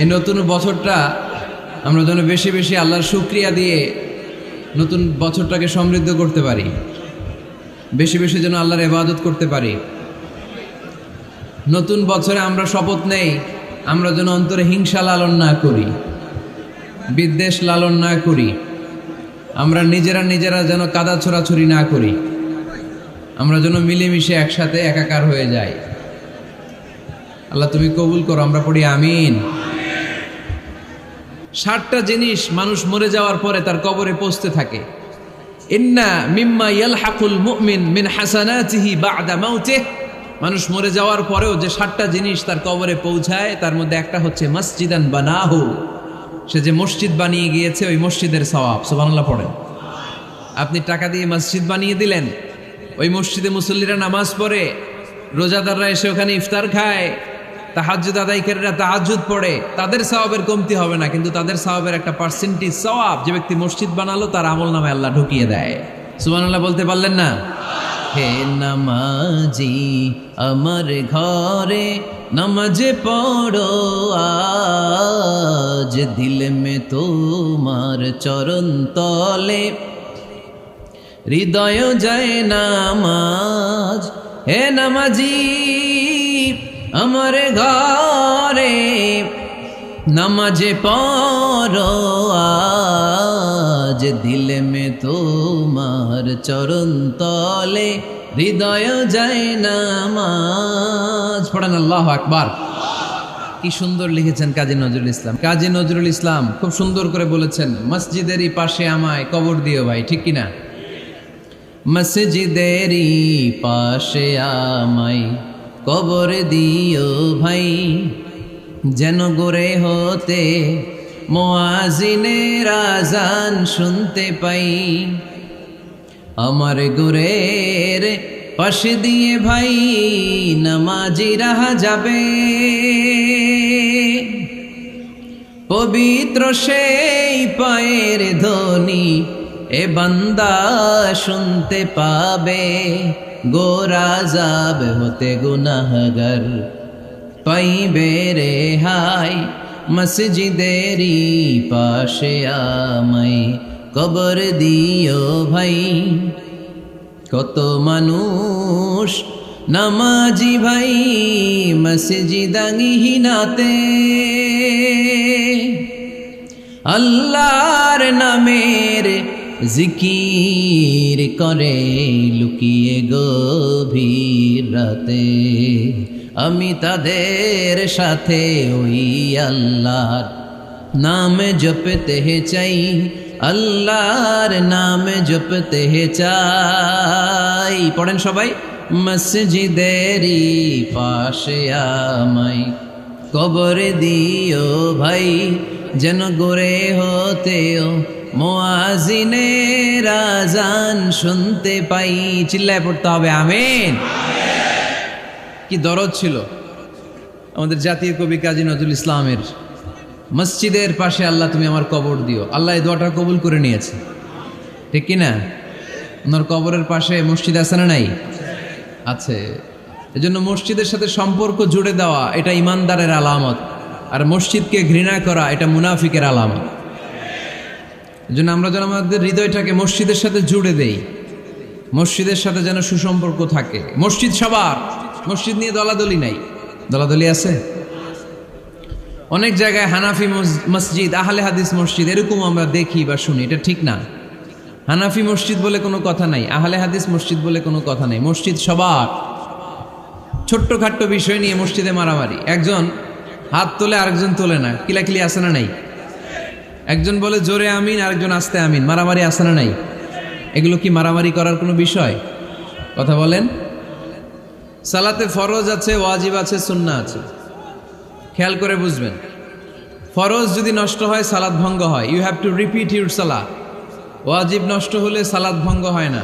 এই নতুন বছরটা আমরা যেন বেশি বেশি আল্লাহর শুকরিয়া দিয়ে নতুন বছরটাকে সমৃদ্ধ করতে পারি, বেশি বেশি যেন আল্লাহর ইবাদত করতে পারি। নতুন বছরে আমরা শপথ নেই, আমরা যেন অন্তরে হিংসা লালন না করি, বিদ্বেষ লালন না করি, আমরা নিজেরা যেন কাদা ছোড়াছুরি না করি, আমরা যেন মিলেমিশে একসাথে একাকার হয়ে যাই। আল্লাহ তুমি কবুল করো, আমরা পড়ি আমিন। 60টা জিনিস মানুষ মরে যাওয়ার পরে তার কবরে পৌঁছতে থাকে। ইন্না মিম্মা ইয়ালহাকুল মুমিন মিন হাসানাতিহি বা'দা মাউতিহি, মানুষ মরে যাওয়ার পরেও যে 60টা জিনিস তার কবরে পৌঁছায় তার মধ্যে একটা হচ্ছে মসজিদান বানাহু, সে যে মসজিদ বানিয়ে গিয়েছে ওই মসজিদের সওয়াব। সুবহানাল্লাহ পড়েন। আপনি টাকা দিয়ে মসজিদ বানিয়ে দিলেন, ওই মসজিদে মুসল্লিরা নামাজ পড়ে, রোজাদাররা এসে ওখানে ইফতার খায়, তাহাজ্জুদ আদায়কারীরা তাহাজ্জুদ পড়ে, তাদের সওয়াবের কমতি হবে না, কিন্তু তাদের সওয়াবের একটা পার্সেন্টেজ সওয়াব যে ব্যক্তি মসজিদ বানালো তার আমলনামায় আল্লাহ ঢুকিয়ে দেয়। সুবহানাল্লাহ বলতে পারলেন না? হে নামাজি আমার ঘরে নামাজ পড়ো আজ, দিল মে তোমার চরণ তলে হৃদয় যায় নামাজ। হে নামাজি আমার ঘরে নামাজ পড়ো আজ, দিল মে তোমার চরণ তলে হৃদয় যায় নামাজ। পড়েন আল্লাহু আকবার। কি সুন্দর লিখেছেন কাজী নজরুল ইসলাম। কাজী নজরুল ইসলাম খুব সুন্দর করে বলেছেন, মসজিদেরই পাশে আমায় কবর দিও ভাই, ঠিক কিনা? মসজিদেরই পাশে আমায় কবর দিও ভাই, যেন গোরে হতে মুয়াজ্জিনের আযান শুনতে পাই। আমার গোরের পাশে দিয়ে ভাই নামাজিরা যাবে, পবিত্র সেই পায়ের ধ্বনি এ বান্দা শুনতে পাবে। গোরা যাব হতে গুনাহগার পাইবে রেহাই, মসজিদেরই পাশে আমায় কবর দিও ভাই। কত মানুষ নামাজি ভাই মসজিদাঙ্গিহীনাতে, আল্লাহর নামের জিকির করে লুকিয়ে গভীর রাতে। আমি তাদের সাথে ওই আল্লাহর নাম জপতে চাই, আল্লাহর নাম জপতে চাই। পড়েন সবাই। মসজিদেরই পাশে আমায় কবর দিও ভাই, যেন গোরে হতেও মুয়াজ্জিনের আযান শুনতে পাই। চিল্লায় পড়তে হবে আমিন। কি দরদ ছিল আমাদের জাতীয় কবি কাজী নজরুল ইসলামের, মসজিদের পাশে আল্লাহ তুমি আমার কবর দিও। আল্লাহ এই দোয়াটা কবুল করে নিয়েছে, ঠিক কিনা? ওনার কবরের পাশে মসজিদ আছে না নাই? আছে। এজন্য মসজিদের সাথে সম্পর্ক জুড়ে দেওয়া এটা ইমানদারের আলামত, আর মসজিদকে ঘৃণা করা এটা মুনাফিকের আলামত। এজন্য আমরা যেন আমাদের হৃদয়টাকে মসজিদের সাথে জুড়ে দেই, মসজিদের সাথে যেন সুসম্পর্ক থাকে। মসজিদ সবার, মসজিদ নিয়ে দলাদলি নাই। দলাদলি আছে অনেক জায়গায়, হানাফি মসজিদ, আহলে হাদিস মসজিদ, এরকম আমরা দেখি বা শুনি, এটা ঠিক না। হানাফি মসজিদ বলে কোনো কথা নাই, আহলে হাদিস মসজিদ বলে কোনো কথা নাই। মসজিদ সবার। ছোট্টখাট্ট বিষয় নিয়ে মসজিদে মারামারি, একজন হাত তোলে আরেকজন তোলে না, কিলাকিলি আছে না নাই? একজন বলে জোরে আমিন, আরেকজন আস্তে আমিন, মারামারি আছে না নাই? এগুলো কি মারামারি করার কোনো বিষয়? কথা বলেন। সালাতে ফরজ আছে, ওয়াজিব আছে, সুন্নাহ আছে। খেয়াল করে বুঝবেন, ফরজ যদি নষ্ট হয় সালাত ভঙ্গ হয়, you have to repeat your সালাত। ওয়াজিব নষ্ট হলে সালাত ভঙ্গ হয় না,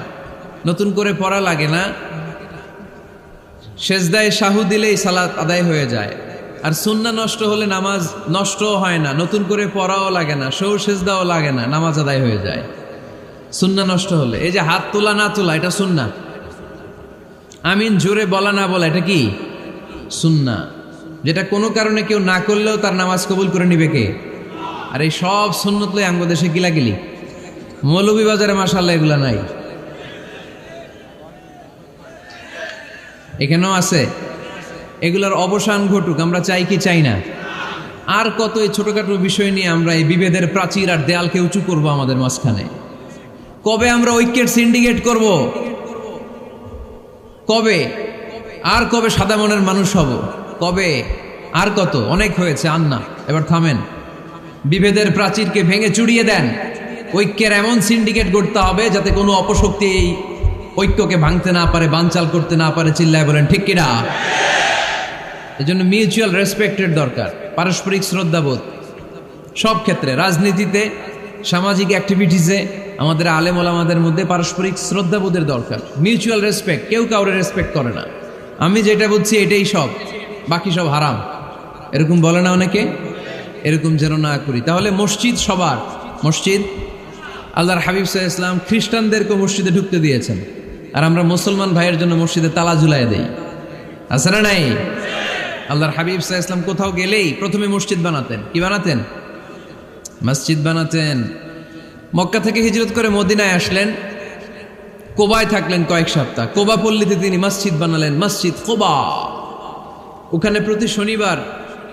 নতুন করে পড়া লাগে না, সেজদায় শাহু দিলেই সালাত আদায় হয়ে যায়। আর সুন্নাহ নষ্ট হলে নামাজ নষ্টও হয় না, নতুন করে পড়াও লাগে না, সৌ সেজদাও লাগে না, নামাজ আদায় হয়ে যায় সুন্নাহ নষ্ট হলে। এই যে হাত তোলা না তোলা এটা সুন্নাহ, আমিন জোরে বলা না বলা এটা কি সুন্নাহ। যেটা কোনো কারণে কেউ না করলেও তার নামাজ কবুল করে নিবে কে? আর এই সব সুন্নত লই আমগো দেশে গিলাগিলি। মৌলভীবাজারে মাশাআল্লাহ এগুলা নাই, এখানেও আছে। এগুলার অবসান ঘটুক, আমরা চাই কি চাই না? আর কত এই ছোটখাটো বিষয় নিয়ে আমরা এই বিভেদের প্রাচীর আর দেয়ালকে উঁচু করব আমাদের মাঝখানে? কবে আমরা ঐক্যের সিন্ডিকেট করব? কবে? আর কবে সাদা মনের মানুষ হব? কবে? আর কত? অনেক হয়েছে, আর না, এবার থামেন। বিভেদের প্রাচীরকে ভেঙে চুড়িয়ে দেন। ঐক্যের এমন সিন্ডিকেট গড়তে হবে যাতে কোনো অপশক্তি এই ঐক্যকে ভাঙতে না পারে, বানচাল করতে না পারে। চিল্লায় বলেন ঠিক কিনা? এজন্য মিউচুয়াল রেসপেক্টের দরকার, পারস্পরিক শ্রদ্ধাবোধ সব ক্ষেত্রে, রাজনীতিতে, সামাজিক অ্যাক্টিভিটিসে আমাদের আলেম ওলামাদের মধ্যে পারস্পরিক শ্রদ্ধাবোধের দরকার, মিউচুয়াল রেসপেক্ট। কেউ কাউরে রেসপেক্ট করে না, আমি যেটা বুঝছি এটাই সব, বাকি সব হারাম, এরকম বলে না অনেকে? এরকম যেন না করি। তাহলে মসজিদ সবার, মসজিদ আল্লাহর হাবিব সাল্লাল্লাহু আলাইহি ওয়াসাল্লাম খ্রিস্টানদেরকে মসজিদে ঢুকতে দিয়েছেন, আর আমরা মুসলমান ভাইয়ের জন্য মসজিদে তালা ঝুলাই দেই, আছে না নাই? আল্লাহর হাবিব সাল্লাল্লাহু আলাইহি ওয়াসাল্লাম কোথাও গেলেই প্রথমে মসজিদ বানাতেন। কি বানাতেন? মসজিদ বানাতেন। মক্কা থেকে হিজরত করে মদিনায় আসলেন, কোবায় থাকলেন কয়েক সপ্তাহ। কোবা পল্লীতে তিনি মসজিদ বানালেন, মসজিদ কোবা। ওখানে প্রতি শনিবার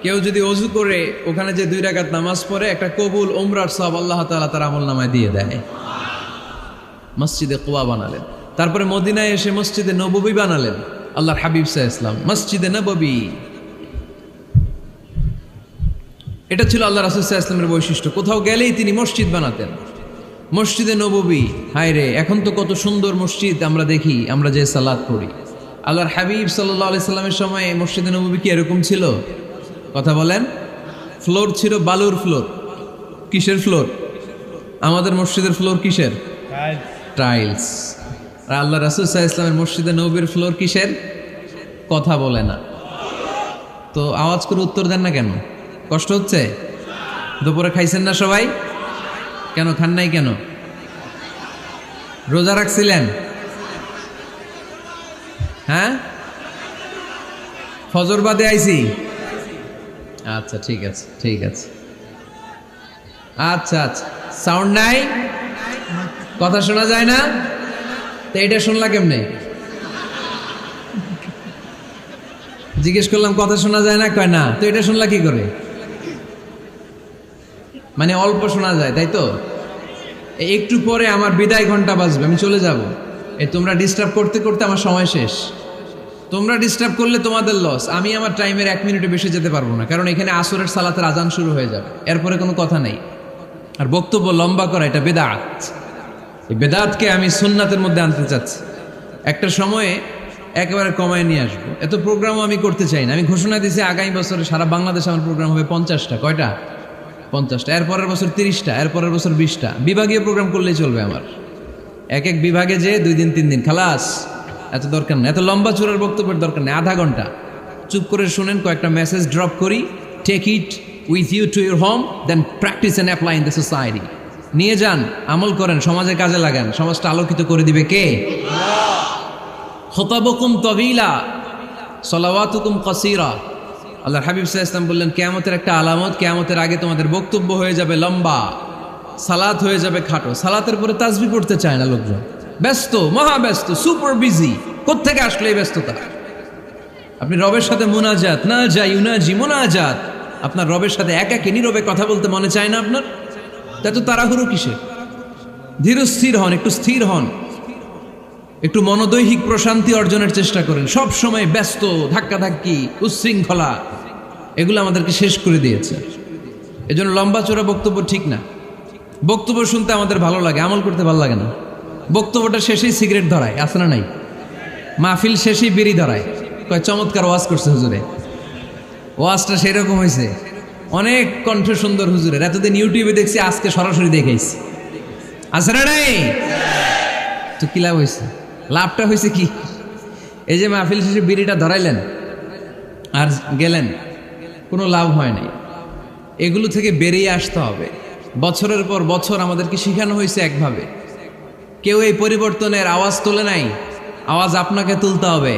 কেউ যদি অজু করে ওখানে যে 2 রাকাত নামাজ পড়ে, একটা কবুল উমরার সওয়াব আল্লাহ তাআলা তার আমলনামায় দিয়ে দেয়। মসজিদে কোবা বানালেন। তারপরে মদিনায় এসে মসজিদে নববী বানালেন আল্লাহর হাবিব সাল্লাল্লাহু আলাইহি ওয়াসাল্লাম, মসজিদে নববী। এটা ছিল আল্লাহ রাসূল সাল্লাল্লাহু আলাইহি ওয়াসাল্লামের বৈশিষ্ট্য। কোথাও গেলেই তিনি মসজিদ বানাতেন, মসজিদে নববী। হায় রে, এখন তো কত সুন্দর মসজিদ আমরা দেখি, আমরা যে সালাত পড়ি। আল্লাহর হাবিব সাল্লাল্লাহু আলাইহি সাল্লামের সময় মসজিদে নববী কি এরকম ছিল? কথা বলেন। ফ্লোর ছিল বালুর ফ্লোর। কিসের ফ্লোর? আমাদের মসজিদের ফ্লোর কিসের? টাইলস। আর আল্লাহ রাসূল সাল্লাল্লাহু আলাইহি ওয়াসাল্লামের মসজিদে নববীর ফ্লোর কিসের? কথা বলে না তো, আওয়াজ করে উত্তর দেন না কেন? কষ্ট হচ্ছে? দুপুরে খাইছেন না সবাই? কেন খান নাই কেন? রোজা রাখছিলেন? হ্যাঁ, ফজর বাদে আইছি। আচ্ছা ঠিক আছে, ঠিক আছে। আচ্ছা আচ্ছা, সাউন্ড নাই, কথা শোনা যায় না? তো এটা শুনলা কেমনে? জিজ্ঞেস করলাম কথা শোনা যায় না, কয় না। তো এটা শুনলা কি করে? মানে অল্প শোনা যায়, তাই তো? একটু পরে আমার বিদায় ঘন্টা বাজবে, আমি চলে যাব। তোমরা ডিস্টার্ব করতে করতে আমার সময় শেষ। তোমরা ডিস্টার্ব করলে তোমাদের লস। আমি আমার টাইমের 1 মিনিটে বেশি যেতে পারবো না, কারণ এখানে আসরের সালাতের আজান শুরু হয়ে যাবে, এরপরে কোনো কথা নেই। আর বক্তব্য লম্বা করা এটা বেদাত। এই বেদাতকে আমি সুন্নাতের মধ্যে আনতে চাচ্ছি। একটা সময়ে একেবারে কমায় নিয়ে আসবো। এত প্রোগ্রামও আমি করতে চাই না। আমি ঘোষণা দিয়েছি আগামী বছরে সারা বাংলাদেশে আমার প্রোগ্রাম হবে 50টা। কয়টা? 50টা। এরপরের বছর 30টা, এরপরের বছর 20টা। বিভাগীয় প্রোগ্রাম করলেই চলবে আমার। এক এক বিভাগে যে 2 দিন 3 দিন খালাস। এত দরকার নেই, এত লম্বা চূড়ার বক্তব্যের দরকার নেই। আধা ঘন্টা চুপ করে শুনেন, কয়েকটা মেসেজ ড্রপ করি, take it with you to your home, then practice and apply in the society. নিয়ে যান, আমল করেন, সমাজে কাজে লাগান। সমাজটা আলোকিত করে দিবে কে? খুতাবুকুম তাবিলা সালাওয়াতুকুম কাসীরা। আল্লাহর হাবিব সাল্লাল্লাহু আলাইহি ওয়াসাল্লাম বললেন, কিয়ামতের একটা আলামত, কিয়ামতের আগে তোমাদের বক্তব্য হয়ে যাবে লম্বা, সালাত হয়ে যাবে খাটো। সালাতের পরে তাসবিহ পড়তে চায় না লোকজন, ব্যস্ত, মহা ব্যস্ত, সুপার বিজি। কোত্থেকে আসলে এই ব্যস্ততা? আপনি রবের সাথে মুনাজাত, না যাই ইউনাজি মুনাজাত, আপনার রবের সাথে একাকী নীরবে কথা বলতে মনে চায় না আপনার? তা তো তাড়াহুড়ো কিসে? ধীর স্থির হন, একটু স্থির হন, একটু মনোদৈহিক প্রশান্তি অর্জনের চেষ্টা করেন। সব সময় ব্যস্ত, ধাক্কাধাক্কি, উচ্ছৃঙ্খলা, এগুলো আমাদেরকে শেষ করে দিয়েছে। এজন্য লম্বা চোরা বক্তব্য ঠিক না। বক্তব্য শুনতে আমাদের ভালো লাগে, আমল করতে ভালো লাগে না। বক্তব্যটা শেষেই সিগারেট ধরায়, আছে না নাই? মাহফিল শেষেই বিড়ি ধরায়, কয় চমৎকার ওয়াজ করছে হুজুরে। ওয়াজটা সেরকম হয়েছে, অনেক কণ্ঠ সুন্দর হুজুরের। এতদিন ইউটিউবে দেখছি, আজকে সরাসরি দেখাইছি, আছে না নাই? তো কি লাভ হয়েছে? লাভটা হয়েছে কি? এই যে মাহফিল শেষে বিড়িটা ধরাইলেন আর গেলেন, কোনো লাভ হয় নাই। এগুলো থেকে বেরিয়ে আসতে হবে। বছরের পর বছর আমাদেরকে শেখানো হয়েছে একভাবে, কেউ এই পরিবর্তনের আওয়াজ তোলে নাই। আওয়াজ আপনাকে তুলতে হবে।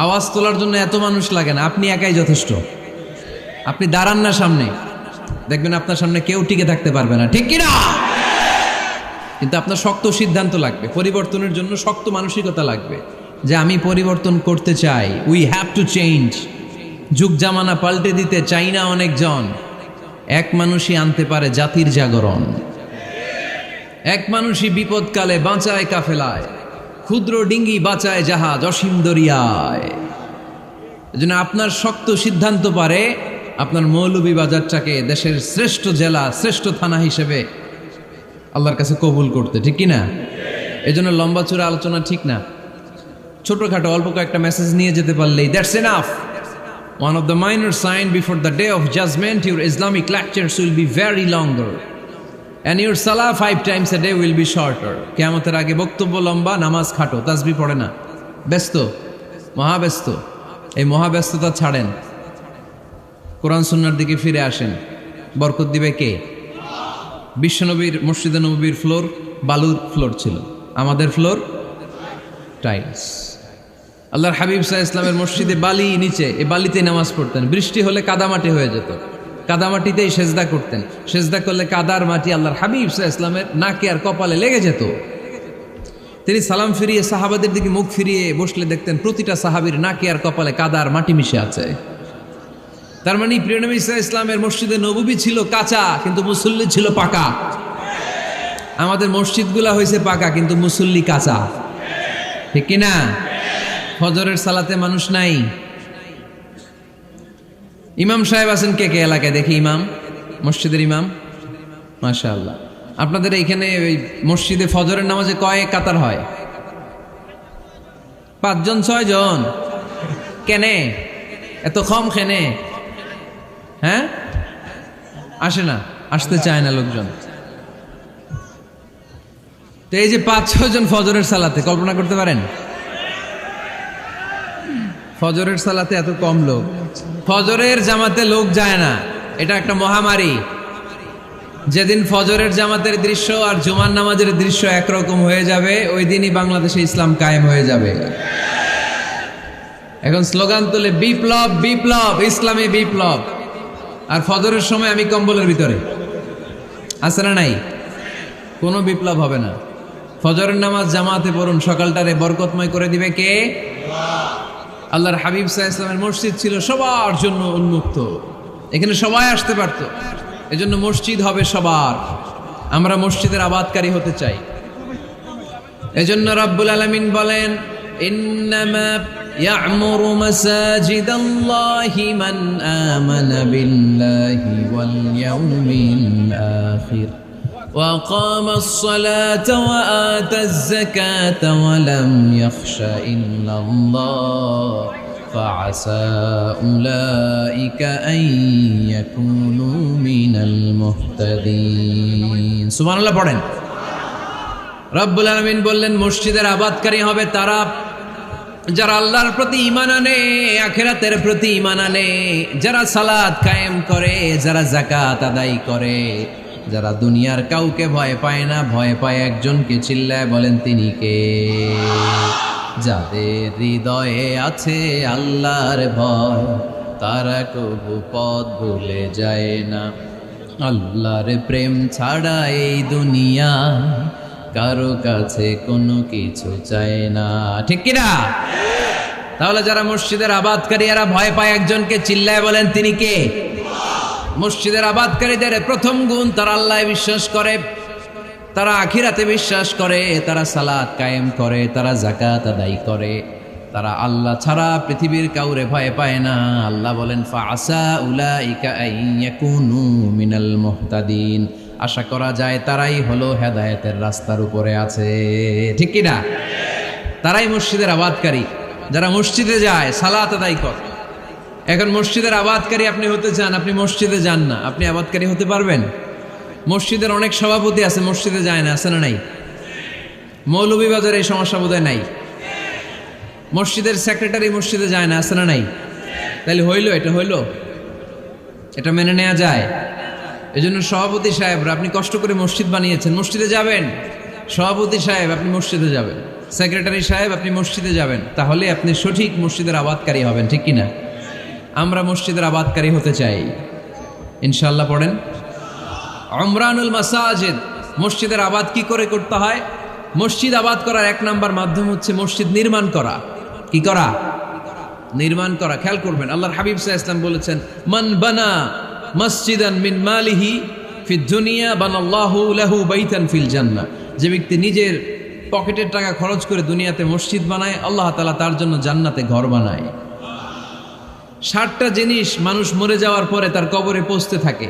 আওয়াজ তোলার জন্য এত মানুষ লাগে না, আপনি একাই যথেষ্ট। আপনি দাঁড়ান না সামনে, দেখবেন আপনার সামনে কেউ টিকে থাকতে পারবে না, ঠিক কিনা? কিন্তু আপনার শক্ত সিদ্ধান্ত লাগবে, পরিবর্তনের জন্য শক্ত মানসিকতা লাগবে যে আমি পরিবর্তন করতে চাই। We have to change. যুগ জামানা পাল্টে দিতে চাই না অনেকজন, এক মানুষই আনতে পারে জাতির জাগরণ। এক মানুষই বিপদকালে বাঁচায় কাফেলায়, ক্ষুদ্র ডিঙ্গি বাঁচায় জাহাজ অসীম দরিয়ায়। এজন্য আপনার শক্ত সিদ্ধান্ত পারে আপনার মৌলভীবাজারটাকে দেশের শ্রেষ্ঠ জেলা, শ্রেষ্ঠ থানা হিসেবে আল্লাহর কাছে কবুল করতে, ঠিক কিনা? এজন্য লম্বা চূড়া আলোচনা ঠিক না, ছোটখাটো অল্প কয়েকটা মেসেজ নিয়ে যেতে পারলেই that's enough. One of the minor signs before the day of judgment, your Islamic lectures will be very longer and your salah 5 times a day will be shorter. কিয়ামতের আগে বক্তব্য লম্বা, নামাজ খাটো, তাসবিহ পড়ে না, ব্যস্ত, মহাব্যস্ত। এই মহাব্যস্ততা ছাড়েন, কোরআন সুন্নাহর দিকে ফিরে আসেন। বরকত দিবে কে? বিশ্বনবীর মসজিদে নববীর ফ্লোর বালুর ফ্লোর ছিল, আমাদের ফ্লোর টাইলস। আল্লাহর হাবিব সাল্লাল্লাহু আলাইহি ওয়াসাল্লামের মসজিদে বালি নিচে, এই বালিতে নামাজ পড়তেন। বৃষ্টি হলে কাদামাটি হয়ে যেত, কাদামাটিতেই সেজদা করতেন। সেজদা করলে কাদার মাটি আল্লাহর হাবিব সাল্লাল্লাহু আলাইহি ওয়াসাল্লামের নাকে আর কপালে লেগে যেত। তিনি সালাম ফিরিয়ে সাহাবাদের দিকে মুখ ফিরিয়ে বসলে দেখতেন প্রতিটা সাহাবীর নাকে আর কপালে কাদার মাটি মিশে আছে। তার মানে প্রিয় নবী সাল্লাল্লাহু আলাইহি ওয়াসাল্লামের মসজিদে নববী ছিল কাঁচা, কিন্তু মুসল্লি ছিল পাকা। আমাদের মসজিদগুলা হয়েছে পাকা, কিন্তু মুসল্লি কাঁচা, ঠিক কিনা? ফজরের সালাতে মানুষ নাই। ইমাম সাহেব আছেন কে কে এলাকায়? দেখি ইমাম, মসজিদের ইমাম, মাশাআল্লাহ। আপনাদের এইখানে ওই মসজিদে ফজরের নামাজে কয় কাতার হয়? 5 জন 6 জন? কেনে এত কম? কেনে? হ্যাঁ, আসে না, আসতে চায় না লোকজন। তো এই যে 5-6 জন ফজরের সালাতে, কল্পনা করতে পারেন ফজরের সালাতে এত কম লোক? ফজরের জামাতে লোক যায় না, এটা একটা মহামারী। যেদিন ফজরের জামাতের দৃশ্য আর জুমার নামাজের দৃশ্য একরকম হয়ে যাবে, ওই দিনই বাংলাদেশে ইসলাম কায়েম হয়ে যাবে। এখন স্লোগান তুলে বিপ্লব বিপ্লব, ইসলামী বিপ্লব। আর ফজরের সময় আমি কম্বলের ভিতরে, আছে না নাই? কোনো বিপ্লব হবে না। ফজরের নামাজ জামাতে পড়ুন, সকালটারে বরকতময় করে দিবে কে? আল্লাহর হাবিব সাল্লাল্লাহু আলাইহি ওয়াসাল্লামের মসজিদ ছিল সবার জন্য উন্মুক্ত, এখানে সবাই আসতে পারত। এজন্য মসজিদ হবে সবার। আমরা মসজিদের আবাদকারী হতে চাই। এজন্য রাব্বুল আলামিন বলেন, ইন্নামা ইয়া'মুরু মাসাজিদাল্লাহি মান আমানা বিল্লাহি ওয়াল ইয়াউমিল আখির وأقام الصلاة وآتى الزكاة ولم يخش إلا الله فعسى أولئك أن يكونوا من المهتدين سبحان الله পড়েন। রব্বুল আলামিন বললেন মসজিদের আবাদকারী হবে তারা যারা আল্লাহর প্রতি ঈমান আনে, আখিরাতের প্রতি ঈমান আনে, যারা সালাত কায়েম করে, যারা যাকাত আদায় করে, যারা দুনিয়ার কাউকে ভয় পায় না, ভয় পায় একজনকে, চিল্লায় বলেন তিনি কে? যাদের হৃদয়ে আছে আল্লাহর ভয়, তারা কবু পথ ভুলে যায় না। আল্লাহর প্রেম ছাড়া এই দুনিয়া কারো কাছে কোনো কিছু চায় না, ঠিক কিনা? তাহলে যারা মসজিদের আবাদকারী, এরা ভয় পায় একজনকে, চিল্লায় বলেন তিনি কে? মসজিদের আবাদকারীদের প্রথম গুণ, তারা আল্লাহে বিশ্বাস করে, তারা আখিরাতে বিশ্বাস করে, তারা সালাত কায়েম করে, তারা যাকাত আদায় করে, তারা আল্লাহ ছাড়া পৃথিবীর কাউরে ভয় পায় না। আল্লাহ বলেন ফাআসা উলাইকা আইয়াকুনু মিনাল মুহতাদিন, আশা করা যায় তারাই হলো হেদায়েতের রাস্তার উপরে আছে, ঠিক কি না? তারাই মসজিদের আবাদকারী, যারা মসজিদে যায়, সালাত আদায় করে। এখন মসজিদের আবাদকারী আপনি হতে চান, আপনি মসজিদে যান না, আপনি আবাদকারী হতে পারবেন? মসজিদের অনেক সভাপতি আছে, মসজিদে যায় না, আছে না নাই? মৌলভীবাজারে এই সমস্যা বোধহয় নাই। মসজিদের সেক্রেটারি মসজিদে যায় না, আছে না নাই? তাহলে হইল, এটা হইল, এটা মেনে নেওয়া যায়? এজন্য সভাপতি সাহেবরা, আপনি কষ্ট করে মসজিদ বানিয়েছেন, মসজিদে যাবেন। সভাপতি সাহেব, আপনি মসজিদে যাবেন। সেক্রেটারি সাহেব আপনি মসজিদে যাবেন, তাহলে আপনি সঠিক মসজিদের আবাদকারী হবেন, ঠিক কিনা? আমরা মসজিদের আবাদকারী হতে চাই ইনশাআল্লাহ। পড়েন উমরানুল মাসাজিদ। মসজিদের আবাদ কি করে করতে হয়? মসজিদ আবাদ করার এক নাম্বার মাধ্যম হচ্ছে মসজিদ নির্মাণ করা। কি করা? নির্মাণ করা। খেয়াল করবেন, আল্লাহর হাবিব সাল্লাল্লাহু আলাইহি ওয়াসাল্লাম বলেছেন, মান বানা মসজিদান মিন মালিহি ফিদ দুনিয়া বানাল্লাহু লাহু বাইতান ফিল জান্নাহ। যে ব্যক্তি নিজের পকেটের টাকা খরচ করে দুনিয়াতে মসজিদ বানায়, আল্লাহ তাআলা তার জন্য জান্নাতে ঘর বানায়। 60টা জিনিস মানুষ মরে যাওয়ার পরে তার কবরে পৌঁছতে থাকে।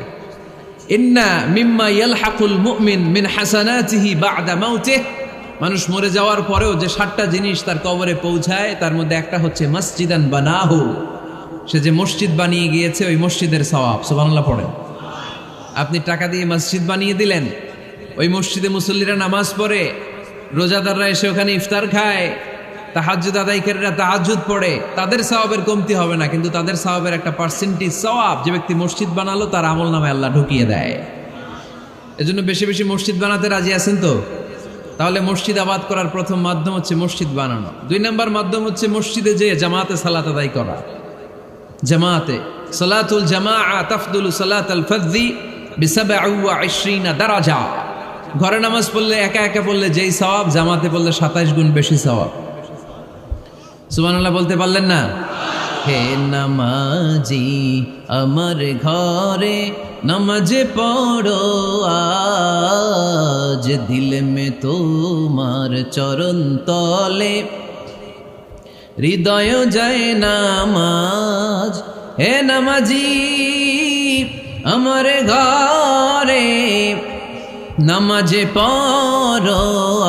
ইন্না মিম্মা ইয়ালহাকুল মুমিন মিন হাসানাতিহি বা'দা মাউতিহি। মানুষ মরে যাওয়ার পরেও যে 60টা জিনিস তার কবরে পৌঁছায়, তার মধ্যে একটা হচ্ছে মসজিদান বানাহু। সে যে মসজিদ বানিয়ে গিয়েছে, ওই মসজিদের সওয়াব। সুবহানাল্লাহ পড়েন। আপনি টাকা দিয়ে মসজিদ বানিয়ে দিলেন, ওই মসজিদে মুসল্লিরা নামাজ পড়ে, রোজাদাররা এসে ওখানে ইফতার খায়, তাহাজ্জুদ আদায়কারীরা তাহাজ্জুদ পড়ে, তাদের সওয়াবের কমতি হবে না, কিন্তু তাদের সওয়াবের একটা পার্সেন্টেজ সওয়াব যে ব্যক্তি মসজিদ বানালো তার আমল নামে আল্লাহ ঢুকিয়ে দেয়। এজন্য বেশি বেশি মসজিদ বানাতে রাজি আছেন তো? তাহলে মসজিদ আবাদ করার প্রথম মাধ্যম হচ্ছে মসজিদ বানানো। 2 নাম্বার মাধ্যম হচ্ছে মসজিদে যে জামাতে সালাত আদায় করা। জামাতে সালাতুল জামাআ তাফদুলু সালাতাল ফাযযি বি27 দারাজা। ঘরে নামাজ পড়লে একা একা পড়লে যেই সওয়াব, জামাতে পড়লে 27 গুণ বেশি সওয়াব। সুবহানাল্লাহ বলতে পারলেন না? হে নামাজি আমার ঘরে নামাজ পড়ো আজ, দিলে মে তোমার চরণ তলে হৃদয় যায় নামাজ। হে নামাজি আমার ঘরে নামাজে পড়ো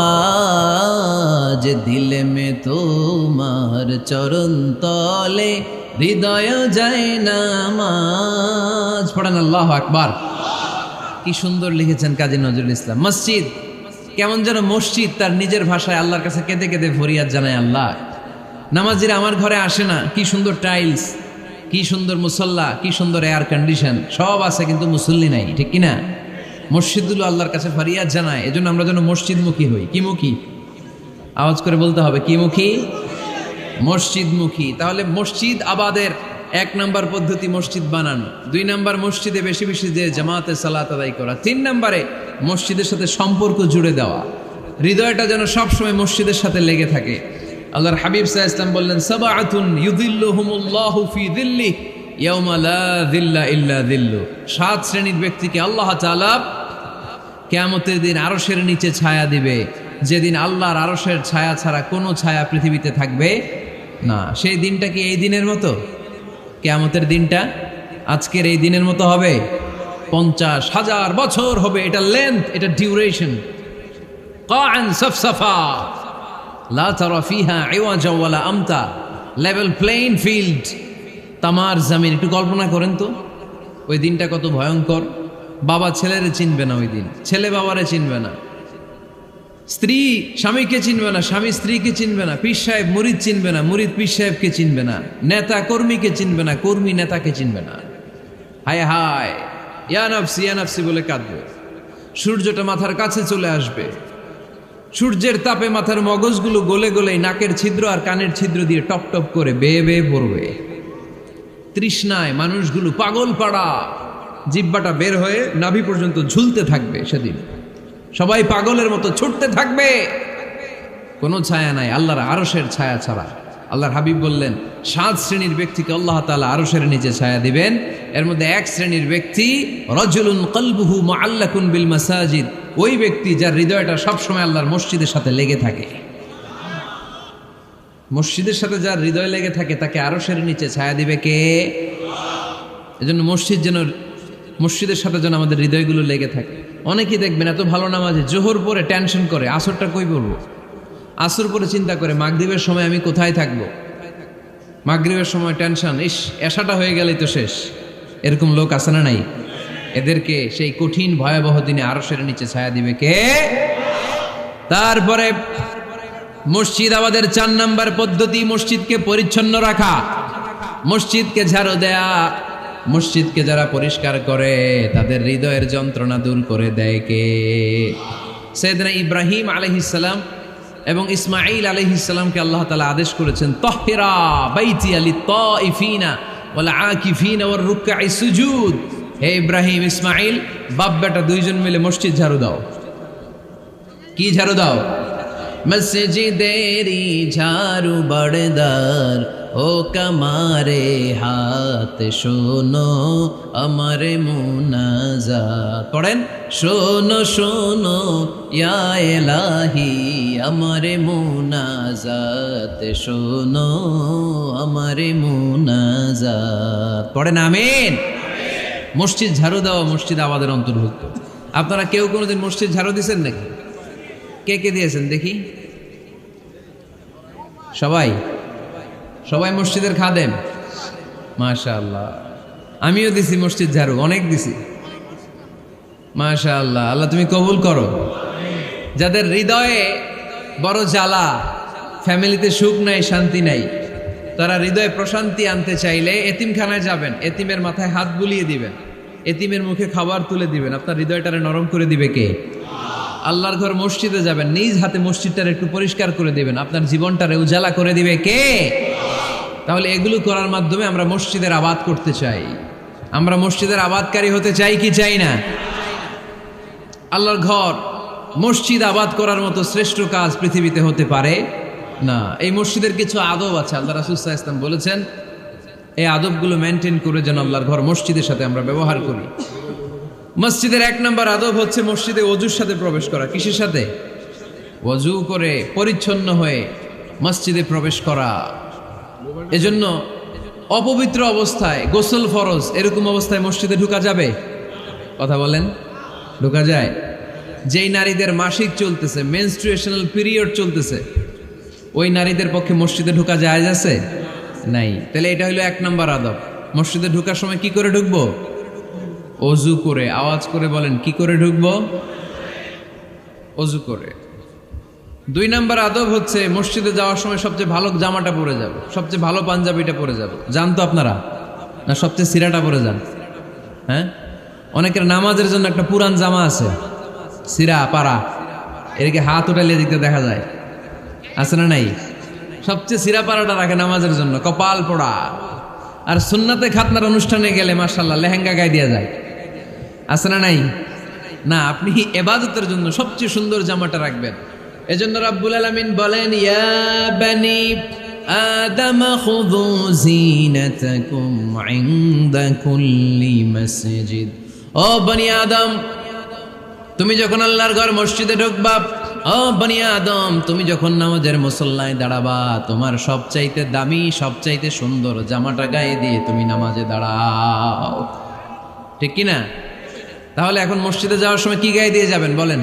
আজ, দিলে মে তোমার চরণ তলে হৃদয় যায় নামাজ। পড়েন আল্লাহু আকবার। কি সুন্দর লিখেছেন কাজী নজরুল ইসলাম। মসজিদ কেমন যেন মসজিদ তার নিজের ভাষায় আল্লাহর কাছে কেঁদে কেঁদে ফরিয়াদ জানায়, আল্লাহ নামাজিরা আমার ঘরে আসে না, কি সুন্দর টাইলস, কি সুন্দর মুসল্লা, কি সুন্দর এয়ার কন্ডিশন, সব আছে কিন্তু মুসল্লি নাই, ঠিক কিনা? মসজিদগুলো আল্লাহর কাছে ফরিয়াদ জানায়। এজন্য আমরা যেন মসজিদমুখী হই। কি মুখী? আওয়াজ করে বলতে হবে, কি মুখী? মসজিদমুখী। তাহলে মসজিদ আবাদের 1 নাম্বার পদ্ধতি মসজিদ বানানো। 2 নাম্বার মসজিদে বেশি বেশি যে জামাতে সালাত আদায় করা। 3 নাম্বারে মসজিদের সাথে সম্পর্ক জুড়ে দেওয়া, হৃদয়টা যেন সবসময় মসজিদের সাথে লেগে থাকে। আল্লাহর হাবিব সাল্লাল্লাহু আলাইহি ওয়াসাল্লাম বললেন, সাবআতুন ইউযিল্লুহুমুল্লাহু ফি যিল্লিহি ইয়াওমা লা যিল্লা ইল্লা যিল্লু। 7 শ্রেণীর ব্যক্তিকে আল্লাহ তাআলা কিয়ামতের দিন আরশের নিচে ছায়া দিবে, যেদিন আল্লাহর আরশের ছায়া ছাড়া কোনো ছায়া পৃথিবীতে থাকবে না। সেই দিনটা কি এই দিনের মতো? কিয়ামতের দিনটা আজকের এই দিনের মতো হবে? 50,000 বছর হবে। এটা লেন্থ, এটা ডিউরেশন। কাআন সাফসাফা লা তারা ফিহা ইওয়াজা ওয়ালা আমতা। লেভেল প্লেইং ফিল্ড, তামার জমিন। একটু কল্পনা করেন তো ওই দিনটা কত ভয়ঙ্কর। বাবা ছেলেরে চিনবে না ওই দিন, ছেলে বাবারে চিনবে না, স্ত্রী স্বামীকে চিনবে না, স্বামী স্ত্রীকে চিনবে না, পীর সাহেব মুরিদ চিনবে না, মুরিদ পীর সাহেবকে চিনবে না, নেতা কর্মীকে চিনবে না, কর্মী নেতাকে চিনবে না। হায় হায়, ইয়া নফসি ইয়া নফসি বলে কাঁদবে। সূর্যটা মাথার কাছে চলে আসবে, সূর্যের তাপে মাথার মগজগুলো গলে গলে নাকের ছিদ্র আর কানের ছিদ্র দিয়ে টপ টপ করে বেয়ে বেয়ে পড়বে। তৃষ্ণায় মানুষগুলো পাগল পাড়া, জিহ্বাটা বের হয়ে নাভি পর্যন্ত ঝুলতে থাকবে। সেদিন সবাই পাগলের মতো ছুটতে থাকবে, কোনো ছায়া নাই আল্লাহর আরশের ছায়া ছাড়া। আল্লাহর হাবিব বললেন, 7 শ্রেণীর ব্যক্তিকে আল্লাহ তাআলা আরশের নিচে ছায়া দিবেন। এর মধ্যে 1 শ্রেণীর ব্যক্তি রাজুলুন কলবুহু মুআল্লাকুন বিল মাসাজিদ। ওই ব্যক্তি যার হৃদয়টা সবসময় আল্লাহর মসজিদের সাথে লেগে থাকে। মসজিদের সাথে যার হৃদয় লেগে থাকে তাকে আরশের নিচে ছায়া দিবে কে? এজন্য মসজিদের সাথে যেন আমাদের হৃদয়গুলো লেগে থাকে। অনেকেই দেখবেন এত ভালো নামাজে, জোহর পরে টেনশন করে আসরটা কই পড়বো, আসর পরে চিন্তা করে মাগরিবের সময় আমি কোথায় থাকবো, মাগরিবের সময় টেনশন, ইস এশাটা হয়ে গেলেই তো শেষ। এরকম লোক আছে না নাই? এদেরকে সেই কঠিন ভয়াবহ দিনে আরশের নিচে ছায়া দিবে কে? তারপরে মসজিদ আমাদের 4 নাম্বার পদ্ধতি, মসজিদকে পরিচ্ছন্ন রাখা, মসজিদকে ঝাড়ু দেয়া। মসজিদকে যারা পরিষ্কার করে তাদের হৃদয়ের যন্ত্রণা দূর করে দেয় কে? সাইয়েদনা ইব্রাহিম আলাইহিস সালাম এবং ইসমাঈল আলাইহিস সালামকে আল্লাহ তাআলা আদেশ করেছেন তাহহিরা বাইতিয়া লিত্তাইফিনা ওয়াল আকিফিনা ওয়ার রুকআই সুজুদ। হে ইব্রাহিম, ইসমাঈল, বাপ বেটা দুইজন মিলে মসজিদ ঝাড়ু দাও। কি ঝাড়ু দাও? মসজিদেরি ঝাড়ু বড়দার ও কামারে হাত শোনো আমার মুনাজাত। পড়েন, শোনো শোনো ইয়া ইলাহি আমার মুনাজাত, শোনো আমার মুনাজাত। পড়েন আমিন। মসজিদ ঝাড়ু দেওয়া মসজিদ আবাদের অন্তর্ভুক্ত। আপনারা কেউ কোনোদিন মসজিদ ঝাড়ু দিয়েছেন নাকি? কে কে দিয়েছেন দেখি? সবাই? সবাই মসজিদের খাদেম? মাশাআল্লাহ। আমিও দিছি মসজিদ ঝাড়ু, অনেক দিছি। মাশাআল্লাহ, আল্লাহ তুমি কবুল করো। যাদের হৃদয়ে বড় জ্বালা, ফ্যামিলিতে সুখ নাই, শান্তি নাই, তারা হৃদয়ে প্রশান্তি আনতে চাইলে এতিমখানায় যাবেন, এতিমের মাথায় হাত বুলিয়ে দিবেন, এতিমের মুখে খাবার তুলে দিবেন। আপনার হৃদয়টারে নরম করে দিবে কে? আল্লাহর ঘর মসজিদে যাবেন, নিজ হাতে মসজিদটারে একটু পরিষ্কার করে দিবেন, আপনার জীবনটারে উজালা করে দিবে কে? তাহলে এগুলো করার মাধ্যমে আমরা মসজিদের আবাদ করতে চাই। আমরা মসজিদের আবাদকারী হতে চাই কি চাই না? আল্লাহর ঘর মসজিদ আবাদ করার মতো শ্রেষ্ঠ কাজ পৃথিবীতে হতে পারে না। এই মসজিদের কিছু আদব আছে, আল্লাহ রাসূল সাল্লাল্লাহু আলাইহি ওয়াসাল্লাম বলেছেন এই আদবগুলো মেনটেন করে যেন আল্লাহর ঘর মসজিদের সাথে আমরা ব্যবহার করি। মসজিদের 1 নম্বর আদব হচ্ছে মসজিদে ওযুর সাথে প্রবেশ করা। কিসের সাথে? ওযু করে পরিচ্ছন্ন হয়ে মসজিদে প্রবেশ করা। এজন্য অপবিত্র অবস্থায় গোসল ফরজ, এরকম অবস্থায় মসজিদে ঢোকা যাবে? কথা বলেন, ঢোকা যায়? যেই নারীদের মাসিক চলতেছে, মেনস্ট্রুয়েশনাল পিরিয়ড চলতেছে, ওই নারীদের পক্ষে মসজিদে ঢোকা জায়েজ আছে? নাই। তাহলে এটা হলো 1 নম্বর আদব। মসজিদে ঢোকার সময় কি করে ঢুকবো? ওযু করে। আওয়াজ করে বলেন, কি করে ঢুকবো? ওযু করে। 2 নম্বর আদব হচ্ছে মসজিদে যাওয়ার সময় সবচেয়ে ভালো জামাটা পরে যাব, সবচেয়ে ভালো পাঞ্জাবিটা পরে যাব। জান তো আপনারা? না সবচেয়ে সিরাটা পরে যান? হ্যাঁ, অনেকের নামাজের জন্য একটা পুরান জামা আছে, সিরা পাড়া, এদিকে হাত উঠালে দিতে দেখা যায়, আছে না নাই? সবচেয়ে সিরা পাড়াটা রাখে নামাজের জন্য, কপাল পোড়া। আর সুন্নাতে খাতনার অনুষ্ঠানে গেলে মাশাআল্লাহ লেহেঙ্গা গায়ে দেওয়া যায়, আছে না নাই? না, আপনি ইবাদতের জন্য সবচেয়ে সুন্দর জামাটা রাখবেন। এজন্য রাব্বুল আলামিন বলেন, ইয়া বানি আদম খুযু জিনাতাকুম ইনদা কুল্লি মসজিদ। ও বনি আদম, তুমি যখন আল্লাহর ঘর মসজিদে ঢুকবা, ও বনি আদম, তুমি যখন নামাজের মুসল্লায় দাঁড়াবা, তোমার সবচাইতে দামি, সবচাইতে সুন্দর জামাটা গায়ে দিয়ে তুমি নামাজে দাঁড়াও। ঠিক কি না? তাহলে এখন মসজিদে যাওয়ার সময় কি গায়ে দিয়ে যাবেন বলেন?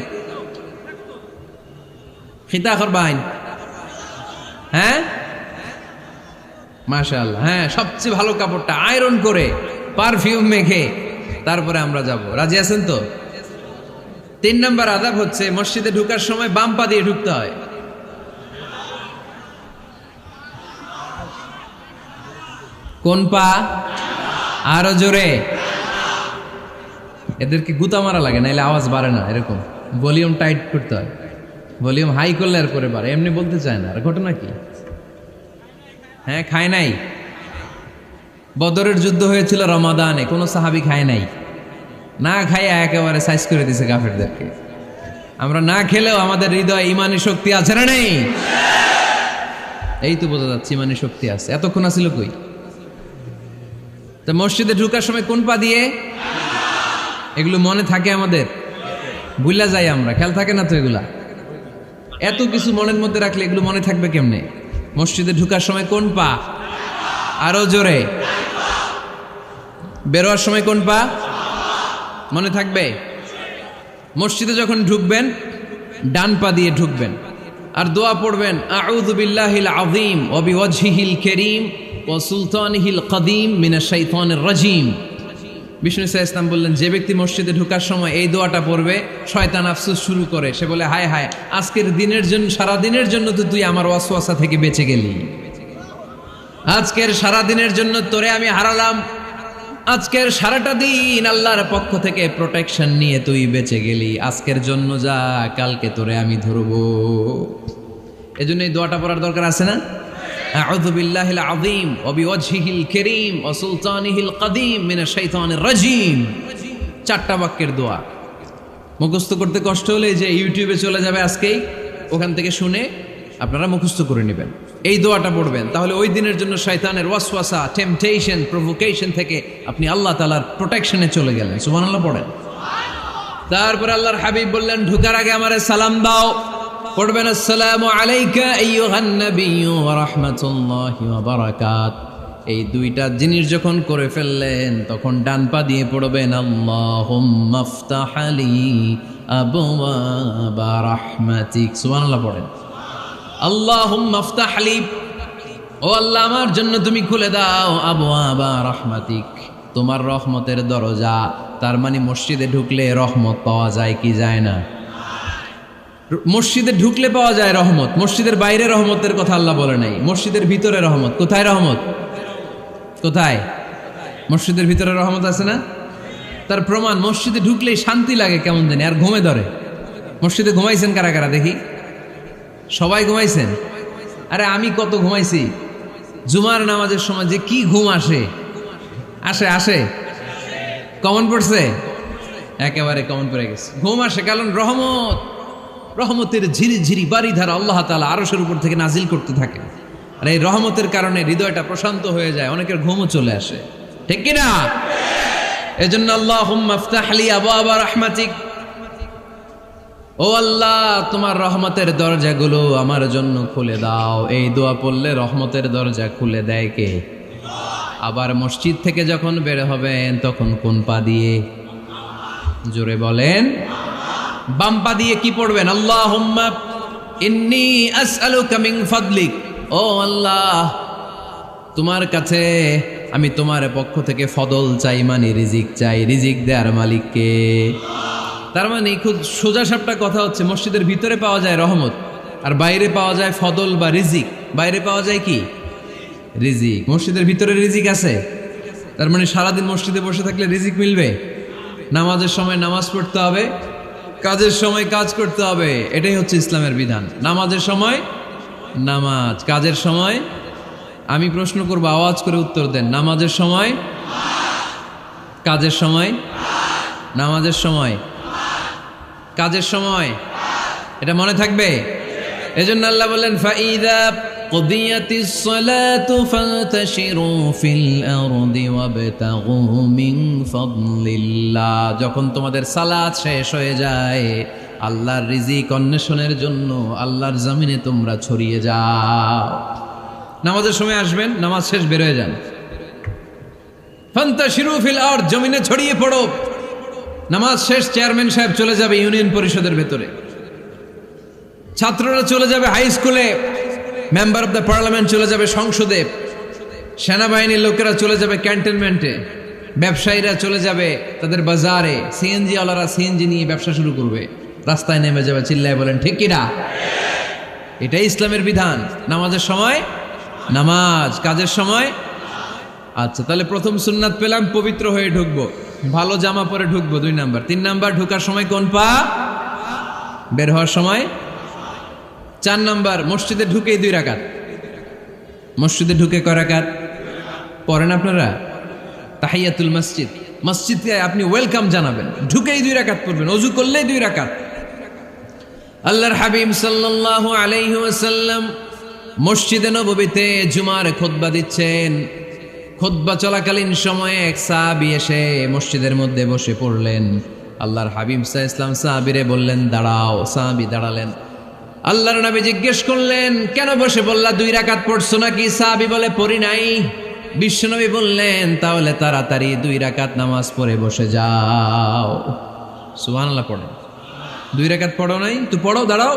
খিতা করবাইন? হ্যাঁ, মাশাআল্লাহ। হ্যাঁ, সবচেয়ে ভালো কাপড়টা আয়রন করে পারফিউম মেখে তারপরে আমরা যাব। রাজি আছেন তো? 3 নম্বর আদব হচ্ছে মসজিদে ঢোকার সময় বাম পা দিয়ে ঢুকতে হয়। কোন পা? আরো জোরে। এদেরকে গুতা মারা লাগে, নাইলে আওয়াজ বাড়ে না। এরকম ভলিউম টাইট করতে হয়, ভলিউম হাই করলে আর পরে বাড়ে, এমনি বলতে চায় না। আর ঘটনা কি? হ্যাঁ, খায় নাই। বদরের যুদ্ধ হয়েছিল রমাদানে, কোনো সাহাবী খায় নাই, না খাইয়া একেবারে সাইজ করে দিছে কাফেরদেরকে। আমরা না খেলেও আমাদের হৃদয়ে ইমানি শক্তি আছে না নেই? এই তো বোঝা যাচ্ছে ইমানি শক্তি আছে। এতক্ষণ আছিল কই? তো মসজিদে ঢোকার সময় কোন পা দিয়ে? এগুলো মনে থাকে আমাদের? ভুলা যাই আমরা, খেয়াল থাকে না তো এগুলা। এত কিছু মনের মধ্যে রাখলে এগুলো মনে থাকবে কেমনে? মসজিদে ঢোকার সময় কোন পা? আরো জোরে। বেরোয়ার সময় কোন পা? মনে থাকবে? মসজিদে যখন ঢুকবেন ডান পা দিয়ে ঢুকবেন, আর দোয়া পড়বেন, আউযু বিল্লাহিল আযীম ওয়া বিওয়াজহিল কারীম ওয়া সুলতানিহিল কদীম মিনাশ শাইতানির রাজীম। বিষ্ণু সাল্লাল্লাহু আলাইহি ওয়াসাল্লাম বললেন, যে ব্যক্তি মসজিদে ঢোকার সময় এই দোয়াটা পড়বে, শয়তান আফসোস শুরু করে। সে বলে, হায় হায়, আজকের দিনের জন্য, সারা দিনের জন্য তো তুই আমার ওয়াসওয়াসা থেকে বেঁচে গেলি। আজকের সারা দিনের জন্য তোরে আমি হারালাম, আজকের সারাটা দিন আল্লাহর পক্ষ থেকে প্রোটেকশন নিয়ে তুই বেঁচে গেলি। আজকের জন্য যা, কালকে তোরে আমি ধরবো। এজন্য এই দোয়াটা পড়ার দরকার আছে না? আউযু বিল্লাহিল আযীম ওয়া বিওয়াজহিল কারীম ওয়া সুলতানিহিল কাদীম মিনাশ শাইতানির রাজীম। 4টা বাক্যের দোয়া। মুখস্থ করতে কষ্ট হলে যে ইউটিউবে চলে যাবে আজকেই, ওখান থেকে শুনে আপনারা মুখস্থ করে নেবেন, এই দোয়াটা পড়বেন। তাহলে ওই দিনের জন্য শয়তানের ওয়াসওয়াসা, টেম্পটেশন, প্রভোকেশন থেকে আপনি আল্লাহ তাআলার প্রোটেকশনে চলে গেলেন। সুবহানাল্লাহ পড়েন। তারপর আল্লাহর হাবিব বললেন, ঢোকার আগে আমারে সালাম দাও। পড়বেন, আসসালামু আলাইকা আইয়ুহান নাবিয়্যু ওয়া রাহমাতুল্লাহি ওয়া বারাকাত। এই 2টা জিনিস যখন করে ফেললেন, তখন ডান পা দিয়ে পড়বেন, আল্লাহুম্মা আফতাহ লি আবওয়াবা রাহমাতিক। সুবহানাল্লাহ পড়েন। আল্লাহুম্মা আফতাহ লি, ও আল্লাহ আমার জন্য তুমি খুলে দাও আবওয়াবা রাহমাতিক, তোমার রহমতের দরজা। তার মানে মসজিদে ঢুকলে রহমত পাওয়া যায় কি যায় না? মসজিদে ঢুকলে পাওয়া যায় রহমত। মসজিদের বাইরে রহমতের কথা আল্লাহ বলে নাই, মসজিদের ভিতরে রহমত। কোথায় রহমত? কোথায়? মসজিদের ভিতরে রহমত আছে না? তার প্রমাণ, মসজিদে ঢুকলেই শান্তি লাগে কেমন জানি, আর ঘুমে ধরে। মসজিদে ঘুমাইছেন কারা কারা দেখি? সবাই ঘুমাইছেন? আরে আমি কত ঘুমাইছি। জুমার নামাজের সময় যে কি ঘুম আসে, আসে আসে কমন পড়ছে, একেবারে কমন পড়ে গেছে। ঘুম আসে কারণ রহমত, রহমতের ঝিরি ঝিরি বাড়ি ধারা আল্লাহ তাআলা আরশের উপর থেকে নাজিল করতে থাকে। আর এই রহমতের কারণে হৃদয়টা প্রশান্ত হয়ে যায়, অনেকের ঘুমও চলে আসে, ঠিক কিনা? এজন্য আল্লাহুম্মা আফতাহ লি আবওয়াবা রাহমাতিক, ও আল্লাহ তোমার রহমতের দরজাগুলো আমার জন্য খুলে দাও। এই দোয়া পড়লে রহমতের দরজা খুলে দেয় কে? আবার মসজিদ থেকে যখন বের হবেন তখন কোন পা দিয়ে? জোরে বলেন। বাম পা দিয়ে কি পড়বেন? আল্লাহুম্মা ইন্নী আসআলুকা মিন ফাদলিক, ও আল্লাহ তোমার কাছে আমি তোমার পক্ষ থেকে ফদল চাই, মানে রিজিক চাই। রিজিক দেওয়ার মালিক কে? তার মানে খুব সোজা সাপটা কথা হচ্ছে, মসজিদের ভিতরে পাওয়া যায় রহমত, আর বাইরে পাওয়া যায় ফদল বা রিজিক। বাইরে পাওয়া যায় কি? রিজিক। মসজিদের ভিতরে রিজিক আছে। তার মানে সারাদিন মসজিদে বসে থাকলে রিজিক মিলবে? নামাজের সময় নামাজ পড়তে হবে, কাজের সময় কাজ করতে হবে। এটাই হচ্ছে ইসলামের বিধান। নামাজের সময় নামাজ, কাজের সময়। আমি প্রশ্ন করবো, আওয়াজ করে উত্তর দেন। নামাজের সময়, কাজের সময়, নামাজের সময়, কাজের সময়। এটা মনে থাকবে। এজন্য আল্লাহ বললেন, ফাইদা কুদিয়াতিস সালাতু ফান্তাশিরু ফিল আরদি ওয়াবতাগু মিন ফাদলিল্লাহ। যখন তোমাদের সালাত শেষ হয়ে যায়, আল্লাহর রিজিক অন্বেষণের জন্য আল্লাহর জমিনে তোমরা ছড়িয়ে যাও। নামাজের সময় আসবেন, নামাজ শেষ বের হয়ে যান। ফান্তাশিরু ফিল আরদ, জমিনে ছড়িয়ে পড়ো। নামাজ শেষ, চেয়ারম্যান সাহেব চলে যাবে ইউনিয়ন পরিষদের ভেতরে, ছাত্ররা চলে যাবে হাই স্কুলে, মেম্বার অফ দ্য পার্লামেন্ট চলে যাবে সংসদে, সেনাবাহিনীর লোকেরা চলে যাবে ক্যান্টনমেন্টে, ব্যবসায়ীরা চলে যাবে তাদের বাজারে, সিএনজি ওয়ালারা সিএনজি নিয়ে ব্যবসা শুরু করবে, রাস্তায় নেমে যাবে, চিল্লায় বলেন ঠিক কিনা? এটাই ইসলামের বিধান। নামাজের সময় নামাজ, কাজের সময়। আচ্ছা, তাহলে প্রথম সুন্নাত পেলাম, পবিত্র হয়ে ঢুকবো, ভালো জামা পরে ঢুকবো। 2 নাম্বার। 3 নাম্বার, ঢুকার সময় কোন পা? বের হওয়ার সময়। 4 নাম্বার, মসজিদে ঢুকেই 2 রাকাত। মসজিদে ঢুকে কয় রাকাত পড়েন আপনারা? তাহিয়াতুল মসজিদ। মসজিদকে আপনি ওয়েলকাম জানাবেন, ঢুকেই 2 রাকাত পড়বেন, ওযু করলেই 2 রাকাত। আল্লাহর হাবিব সাল্লাল্লাহু আলাইহি ওয়াসাল্লাম মসজিদে নববীতে জুমার খুতবা দিচ্ছেন। খুতবা চলাকালীন সময়ে এক সাহাবী এসে মসজিদের মধ্যে বসে পড়লেন। আল্লাহর হাবিব সাল্লাল্লাহু আলাইহি ওয়াসাল্লাম সাহাবীরে বললেন, দাঁড়াও। সাহাবী দাঁড়ালেন। আল্লাহর নবী জিজ্ঞেস করলেন, কেন বসে বললা? 2 রাকাত পড়ছো নাকি? সাহাবী বলে, পড়ি নাই। বিশ্বনবী বললেন, তাহলে তাড়াতাড়ি 2 রাকাত নামাজ পড়ে বসে যাও। সুবহানাল্লাহ পড়ো। 2 রাকাত পড়ো নাই তো পড়ো, দাঁড়াও,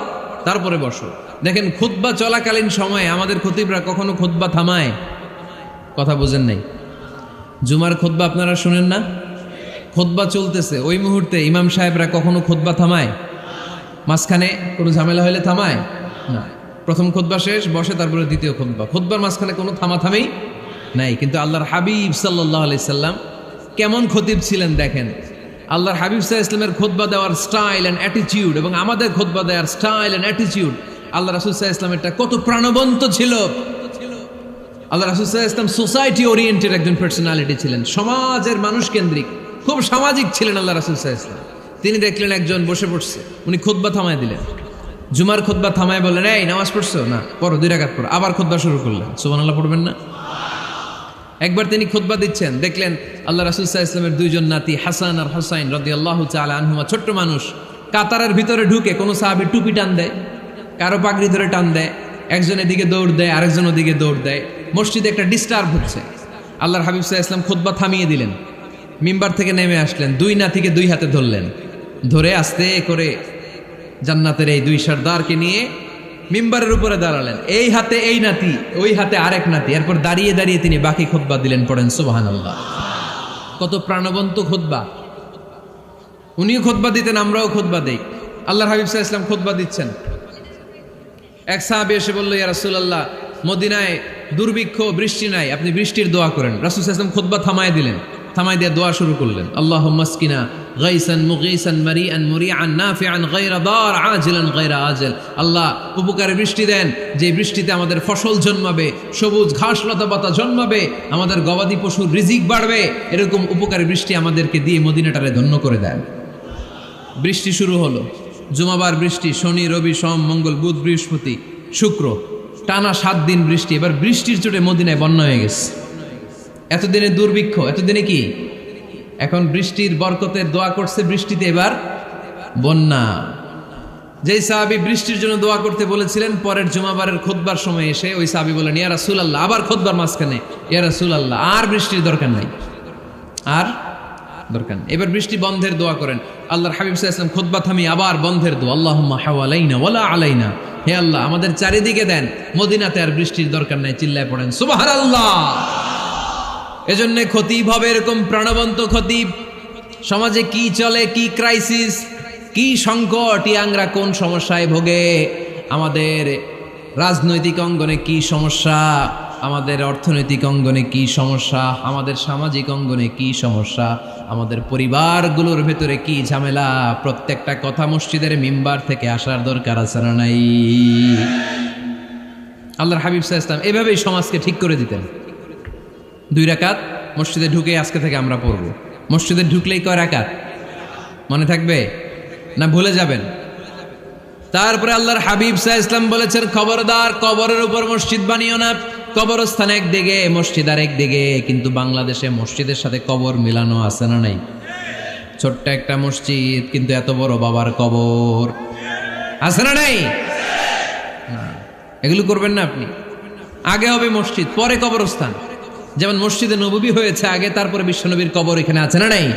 তারপরে বসো। দেখেন, খুতবা চলাকালীন সময়ে আমাদের খতিবরা কখনো খুতবা থামায়? কথা বুঝেন নাই? জুমার খুতবা আপনারা শুনেন না? খুতবা চলতেছে, ওই মুহূর্তে ইমাম সাহেবরা কখনো খুতবা থামায়? মাঝখানে কোনো ঝামেলা হলে থামায় না। প্রথম খুতবা শেষ, বসে, তারপরে দ্বিতীয় খুতবা। খুতবার মাঝখানে কোনো থামাথামি নাই। কিন্তু আল্লাহর হাবিব সাল্লাল্লাহু আলাইহি সাল্লাম কেমন খতিব ছিলেন দেখেন। আল্লাহর হাবিব সাল্লাল্লাহু আলাইহি সাল্লামের খুতবা দেওয়ার স্টাইল অ্যান্ড অ্যাটিটিউড এবং আমাদের খুতবা দেওয়ার স্টাইল অ্যান্ড অ্যাটিটিউড আল্লাহ রাসূল সাল্লাল্লাহু আলাইহি ওয়াসাল্লামেরটা কত প্রাণবন্ত ছিল। আল্লাহ রাসূল সাল্লাল্লাহু আলাইহি ওয়াসাল্লাম সোসাইটি ওরিয়েন্টেড একজন পার্সোনালিটি ছিলেন, সমাজের মানুষ কেন্দ্রিক, খুব সামাজিক ছিলেন আল্লাহ রাসূল সাল্লাল্লাহু আলাইহি ওয়াসাল্লাম। তিনি দেখলেন একজন বসে পড়ছে, উনি খুতবা থামায় দিলেন, জুমার খুতবা থামায় বললেন, এই নামাজ পড়ছো না, পড়ো 2 রাকাত পড়ো। আবার খুতবা শুরু করলেন, সুবহানাল্লাহ পড়বেন না? একবার তিনি খুতবা দিচ্ছেন, দেখলেন আল্লাহ রাসূল সাল্লাল্লাহু আলাইহি ওয়াসাল্লামের 2 জন নাতি হাসান আর হুসাইন রাদিয়াল্লাহু তাআলা আনহুমা, ছোট্ট মানুষ, কাতারের ভিতরে ঢুকে কোন সাহাবী টুপি টান দেয়, কারো পাগড়ি ধরে টান দেয়, একজন এদিকে দৌড় দেয়, আরেকজন ওদিকে দৌড় দেয়, মসজিদে একটা ডিস্টার্ব হচ্ছে। আল্লাহর হাবিব সাল্লাল্লাহু আলাইহি ওয়াসাল্লাম খুতবা থামিয়ে দিলেন, মিম্বার থেকে নেমে আসলেন, 2 নাতিকে 2 হাতে ধরলেন, ধরে আস্তে করে জান্নাতের এই 2 সর্দারকে নিয়ে মিম্বারের উপরে দাঁড়ালেন, এই হাতে এই নাতি, ওই হাতে আরেক নাতি। এরপর দাঁড়িয়ে দাঁড়িয়ে তিনি বাকি খুতবা দিলেন, পড়েন সুবহানাল্লাহ। কত প্রাণবন্ত খুতবা! উনিও খুতবা দিতেন, আমরাও খুতবা দেই। আল্লাহর হাবিব সাল্লাল্লাহু আলাইহি ওয়াসাল্লাম খুতবা দিচ্ছেন, এক সাহাবী এসে বলল, ইয়া রাসূলুল্লাহ, মদিনায় দুর্ভিক্ষ, বৃষ্টি নাই, আপনি বৃষ্টির দোয়া করেন। রাসূল সাল্লাল্লাহু আলাইহি ওয়াসাল্লাম খুতবা থামায় দিলেন, থামায় দিয়ে দোয়া শুরু করলেন, আল্লাহুম্মা আসকিনা গাইসান মুগীসান মারিআন মুরিআন নাফিআন গায়রা দার আজিলান গায়রা আজল। আল্লাহ উপকারে বৃষ্টি দেন, যে বৃষ্টিতে আমাদের ফসল জন্মাবে, সবুজ ঘাস লতা পাতা জন্মাবে, আমাদের গবাদি পশুর রিজিক বাড়বে, এরকম উপকারী বৃষ্টি আমাদেরকে দিয়ে মদিনাটারে ধন্য করে দেন। বৃষ্টি শুরু হলো, জুমাবার বৃষ্টি, শনি রবি সোম মঙ্গল বুধ বৃহস্পতি শুক্র, টানা 7 দিন বৃষ্টি। এবার বৃষ্টির চোটে মদিনায় বন্যা হয়ে গেছে। এতদিনে দুর্ভিক্ষ, এতদিনে কি, এখন বৃষ্টির বরকতের দোয়া করছে, বৃষ্টিতে এবার বন্যা। যেই সাহাবী বৃষ্টির জন্য দোয়া করতে বলেছিলেন, পরের জুমাবারের খুতবার সময় এসে ওই সাহাবী বলেন, ইয়া রাসূলুল্লাহ, আবার খুতবার মাঝখানে, ইয়া রাসূলুল্লাহ, আর বৃষ্টির দরকার নাই, আর দরকার নেই, এবার বৃষ্টি বন্ধের দোয়া করেন। আল্লাহর হাবিব সাল্লাল্লাহু আলাইহি ওয়াসাল্লাম খুতবা থামিয়ে আবার বন্ধের দোয়া, আল্লাহুম্মা হাওয়ালাইনা ওয়ালা আলাইনা, হে আল্লাহ আমাদের চারিদিকে দেন, মদিনাতে আর বৃষ্টির দরকার নাই। চিল্লায় পড়েন সুবহানাল্লাহ। এজন্য খতিব হবে এরকম প্রাণবন্ত খতিব। সমাজে কি চলে, কি ক্রাইসিস, কি সংকট, ইয়াংরা কোন সমস্যায় ভোগে, আমাদের রাজনৈতিক অঙ্গনে কি সমস্যা, আমাদের অর্থনৈতিক অঙ্গনে কি সমস্যা, আমাদের সামাজিক অঙ্গনে কি সমস্যা, আমাদের পরিবারগুলোর ভেতরে কি ঝামেলা, প্রত্যেকটা কথা মসজিদের মিম্বার থেকে আসার দরকার আছে না নাই? আল্লাহর হাবিব সাল্লাল্লাহু আলাইহি ওয়াসাল্লাম এভাবেই সমাজকে ঠিক করে দিতেন। 2 রাকাত মসজিদে ঢুকে আজকে থেকে আমরা পড়ব। মসজিদে ঢুকলেই কয় রাকাত মনে থাকবে না ভুলে যাবেন? তারপরে আল্লাহর হাবিব সাল্লাল্লাহু আলাইহি ওয়াসাল্লাম বলেছেন, খবরদার কবরের উপর মসজিদ বানিও না। কবরস্থান একদিকে, মসজিদ আর একদিকে, কিন্তু বাংলাদেশে মসজিদের সাথে কবর মিলানো আছে না নাই? ছোট্ট একটা মসজিদ, কিন্তু এত বড় বাবার কবর আছে না নাই? এগুলো করবেন না আপনি। আগে হবে মসজিদ, পরে কবরস্থান। যেমন মসজিদে নববী হয়েছে আগে, তারপরে বিশ্বনবীর কবর এখানে আছে না নাই?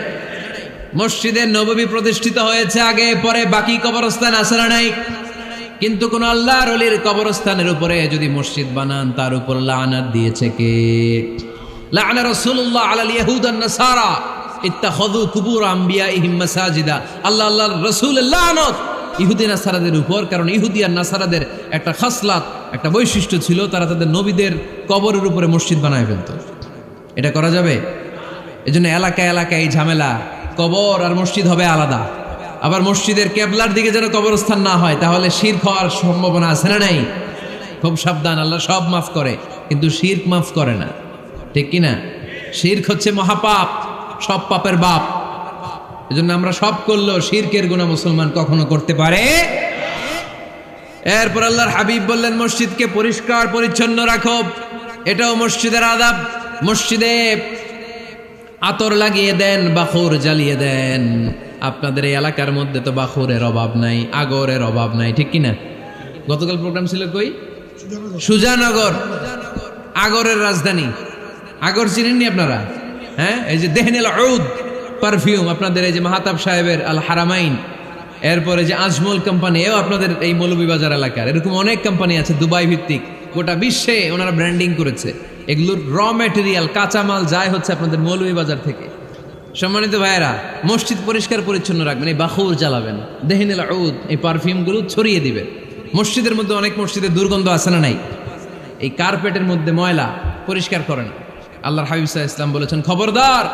মসজিদে নববী প্রতিষ্ঠিত হয়েছে আগে, পরে বাকি কবরস্থান আছে না নাই? কিন্তু কোন আল্লাহর ওলির কবরস্থানের উপরে যদি মসজিদ বানান, তার উপর লানাত দিয়েছে কে? লাআনা রাসূলুল্লাহ আলাল ইয়াহুদ ওয়ান নাসারা ইত্তাখাযু কুবুর আমবিয়াইহিম মাসাজিদা। আল্লাহর রাসূলের লানত ইহুদি নাসারাদের উপর, কারণ ইহুদি আর নাসারাদের একটা খাসলাত, একটা বৈশিষ্ট্য ছিল, তারা তাদের নবীদের কবরের উপরে মসজিদ বানায় ফেলত। এটা করা যাবে? এজন্য এলাকায় এলাকায় এই ঝামেলা, কবর আর মসজিদ হবে আলাদা। আবার মসজিদের কেবলার দিকে যেন কবরস্থান না হয়, তাহলে শিরক হওয়ার সম্ভাবনা আছে না নাই? খুব সাবধান, আল্লাহ সব মাফ করে কিন্তু শিরক মাফ করে না, ঠিক কি না? শিরক হচ্ছে মহাপাপ, সব পাপের বাপ। এজন্য আমরা সব করলেও শিরকের গুনাহ মুসলমান কখনো করতে পারে। এরপর আল্লাহর হাবিব বললেন, মসজিদকে পরিষ্কার পরিচ্ছন্ন রাখো, এটাও মসজিদের আদাব। মসজিদে আতর লাগিয়ে দেন, বাখুর জ্বালিয়ে দেন। আপনাদের এই এলাকার মধ্যে তো বাখুরের অভাব নাই, আগরের অভাব নাই, ঠিক কিনা? গতকাল প্রোগ্রাম ছিল কই? সুজানগর, আগরের রাজধানী। আগর চিনেননি আপনারা? হ্যাঁ, এই যে দেহনেল উদ পারফিউম, আপনাদের এই যে মাহাতাব সাহেবের আল হারামাইন, এরপরে যে আজমল কোম্পানি, এও আপনাদের এই মৌলভীবাজার এলাকার। এরকম অনেক কোম্পানি আছে দুবাই ভিত্তিক, গোটা বিশ্বে ওনারা ব্র্যান্ডিং করেছে। এগুলোর র ম্যাটেরিয়াল, কাঁচামাল যায় হচ্ছে আপনাদের মৌলভীবাজার থেকে। সম্মানিত ভাইয়েরা, মসজিদ পরিষ্কার পরিচ্ছন্ন রাখবেন, এই বাখুর জ্বালাবেন, দেহনেল উদ, এই পারফিউমগুলো ছড়িয়ে দিবেন। মসজিদের মধ্যে অনেক মসজিদে দুর্গন্ধ আছে না নাই? এই কার্পেটের মধ্যে ময়লা, পরিষ্কার করেন। আল্লাহর হাবিব সাল্লাল্লাহু আলাইহি ওয়াসাল্লাম বলেছেন, খবরদার।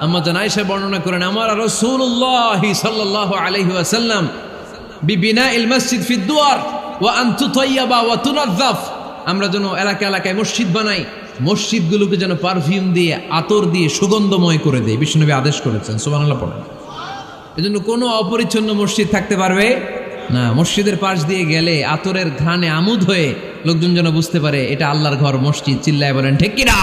আম্মা জান আয়েশা বর্ণনা করেন, আমার রাসূলুল্লাহ সাল্লাল্লাহু আলাইহি ওয়াসাল্লাম বিবিনাইল মসজিদ ফি দুয়ার, ওয়া আন তুতাইয়াবা ওয়া তুনাজ্জাফ, আমরা যেন এলাকা এলাকায় মসজিদ বানাই, মসজিদগুলোকে যেন পারফিউম দিয়ে আতর দিয়ে সুগন্ধময় করে দেয়। বিষ্ণুনবী আদেশ করেছেন, সুবহানাল্লাহ পড়েন। এজন্য কোনো অপরিচ্ছন্ন মসজিদ থাকতে পারবে না। মসজিদের পাশ দিয়ে গেলে আতরের ঘ্রাণে আমোদ হয়ে লোকজন যেন বুঝতে পারে এটা আল্লাহর ঘর, মসজিদ। চিল্লায় বলেন ঠিক কিনা?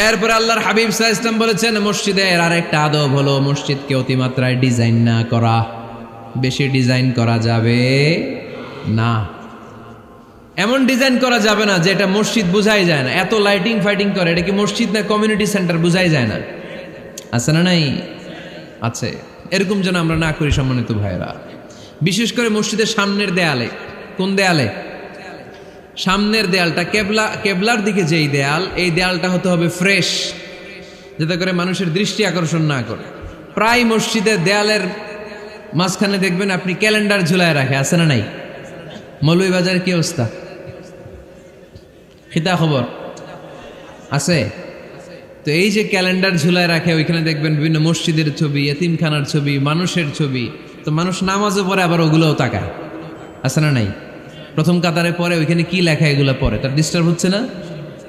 এরপরে আল্লাহর হাবিব সাল্লাল্লাহু আলাইহি ওয়াসাল্লাম বলেছেন, মসজিদের আরেকটা আদব হলো মসজিদকে অতিমাত্রায় ডিজাইন না করা। বেশি ডিজাইন করা যাবে না। এমন ডিজাইন করা যাবে না যে এটা মসজিদ বোঝাই যায় না। এত লাইটিং ফাইটিং করে, এটা কি মসজিদ না কমিউনিটি সেন্টার বোঝাই যায় না। আছে না? নাই আছে। এরকম যেন আমরা না করি সম্মানিত ভাইরা। বিশেষ করে মসজিদের সামনের দেয়ালে। কোন দেয়ালে? সামনের দেয়ালটা কেবলার দিকে যেই দেয়াল, এই দেয়ালটা হতে হবে ফ্রেশ, যাতে করে মানুষের দৃষ্টি আকর্ষণ না করে। প্রায় মসজিদের দেয়ালের মাঝখানে দেখবেন আপনি ক্যালেন্ডার ঝুলায় রাখে, আছে না নাই? মৌলভীবাজারের কি অবস্থা? খিতা খবর আছে? তো এই যে ক্যালেন্ডার ঝুলায় রাখে, ওইখানে দেখবেন বিভিন্ন মসজিদের ছবি, এতিমখানার ছবি, মানুষের ছবি। তো মানুষ নামাজও পড়ে, আবার ওগুলোও তাকায়, আছে না নাই? প্রথম কাতারে পরে ওইখানে কি লেখা, এগুলো পরে, তার ডিস্টার্ব হচ্ছে না?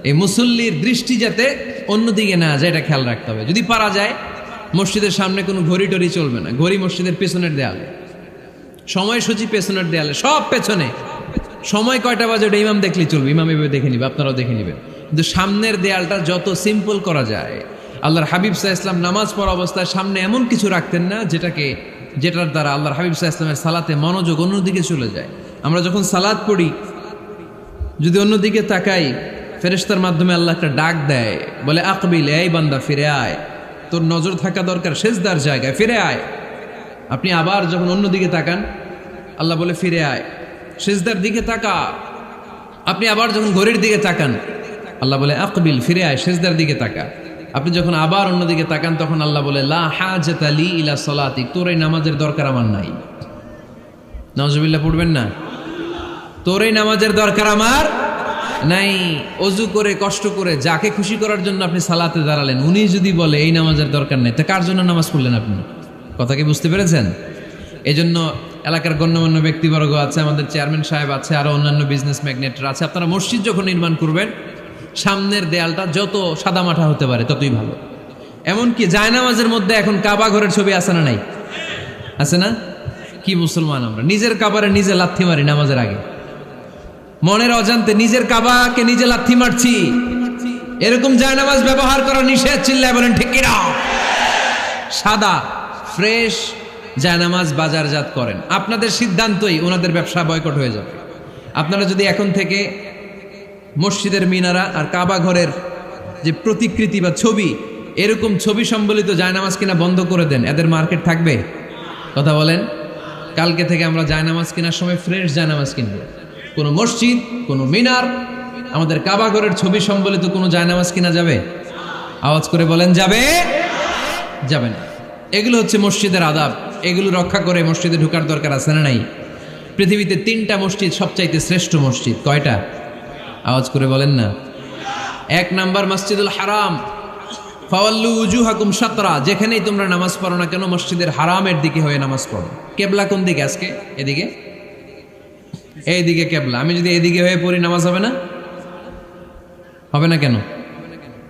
এই মুসল্লির দৃষ্টি যাতে অন্যদিকে না যায়, এটা খেয়াল রাখতে হবে। যদি পারা যায় মসজিদের সামনে কোনো ঘড়ি টড়ি চলবে না। ঘড়ি মসজিদের পেছনের দেয়ালে, সময়সূচি পেছনের দেয়ালে, সব পেছনে। সময় কয়টা বাজে ওটা ইমাম দেখলেই চলবে, ইমাম এভাবে দেখে নিবে, আপনারাও দেখে নেবেন। কিন্তু সামনের দেয়ালটা যত সিম্পল করা যায়। আল্লাহর হাবিব সাল্লাল্লাহু আলাইহি ওয়াসাল্লাম নামাজ পড়া অবস্থায় সামনে এমন কিছু রাখতেন না যেটার দ্বারা আল্লাহর হাবিব সাল্লাল্লাহু আলাইহি ওয়াসাল্লামের সালাতে মনোযোগ অন্যদিকে চলে যায়। আমরা যখন সালাত পড়ি, যদি অন্যদিকে তাকাই, ফেরেশতার মাধ্যমে আল্লাহ একটা ডাক দেয়, বলে আকবিল, এই বান্দা ফিরে আয়, তোর নজর থাকা দরকার সেজদার জায়গায়, ফিরে আয়। আপনি আবার যখন অন্যদিকে তাকান, আল্লাহ বলে ফিরে আয়, সেজদার দিকে তাকা। আপনি আবার যখন ঘড়ির দিকে তাকান, আল্লাহ বলে আকবিল, ফিরে আয়, সেজদার দিকে তাকা। আপনি যখন আবার অন্যদিকে তাকান, তখন আল্লাহ বলে লা হাজাতা লি ইলা সলাতিক, তোর এই নামাজের দরকার আমার নাই। নাউজুবিল্লাহ পড়বেন না? তোর এই নামাজের দরকার আমার নাই। অজু করে কষ্ট করে যাকে খুশি করার জন্য আপনি সালাতে দাঁড়ালেন, উনি যদি বলে এই নামাজের দরকার নেই, তা কার জন্য নামাজ পড়লেন আপনি? কথা কি বুঝতে পেরেছেন? এই জন্য এলাকার গণ্যমান্য ব্যক্তিবর্গ আছে, আমাদের চেয়ারম্যান সাহেব আছে, আরো অন্যান্য বিজনেস ম্যাগনেটরা আছে। আপনারা মসজিদ যখন নির্মাণ করবেন, সামনের দেয়ালটা যত সাদামাটা হতে পারে ততই ভালো। এমনকি জায়নামাজের মধ্যে এখন কাবা ঘরের ছবি আছে না নাই? আছে না? কি মুসলমান আমরা! নিজের কাবারে নিজে লাথি মারি নামাজের আগে, মনের অজান্তে নিজের কাবাকে নিজে লাথি মারছি। এরকম জায়নামাজ ব্যবহার করা নিষেধ। চিল্লায় বলেন ঠিক কিনা? সাদা ফ্রেশ জায়নামাজ বাজারজাত করেন, আপনাদের সিদ্ধান্তই ওনাদের ব্যবসা বয়কট হয়ে যাবে। আপনারা যদি এখন থেকে মসজিদের মিনারা আর কাবা ঘরের যে প্রতিকৃতি বা ছবি, এরকম ছবি সম্বলিত জায়নামাজ কিনা বন্ধ করে দেন, এদের মার্কেট থাকবে? কথা বলেন। কালকে থেকে আমরা জায়নামাজ কেনার সময় ফ্রেশ জায়নামাজ কিনব। কোনো মসজিদ, কোনো মিনার, আমাদের কাবা ঘরের ছবি সম্বলিত কোনো জায়নামাজ কিনা যাবে? আওয়াজ করে বলেন, যাবে? যাবে না। এগুলো হচ্ছে মসজিদের আদাব। এগুলো রক্ষা করে মসজিদে ঢোকার দরকার আছে না নাই? পৃথিবীতে 3টা মসজিদ সবচাইতে শ্রেষ্ঠ মসজিদ। কয়টা? আওয়াজ করে বলেন না। 1 নাম্বার মসজিদুল হারাম, ফাওয়াল্লু উজুহাকুম শাতরা। যেখানেই তোমরা নামাজ পড়ো না কেন, মসজিদের হারামের দিকে হয়ে নামাজ পড়ো। কেবলা কোন দিকে আজকে? এদিকে, এইদিকে কেবলা। আমি যদি এদিকে হয়ে পড়ি, নামাজ হবে না? হবে না কেন?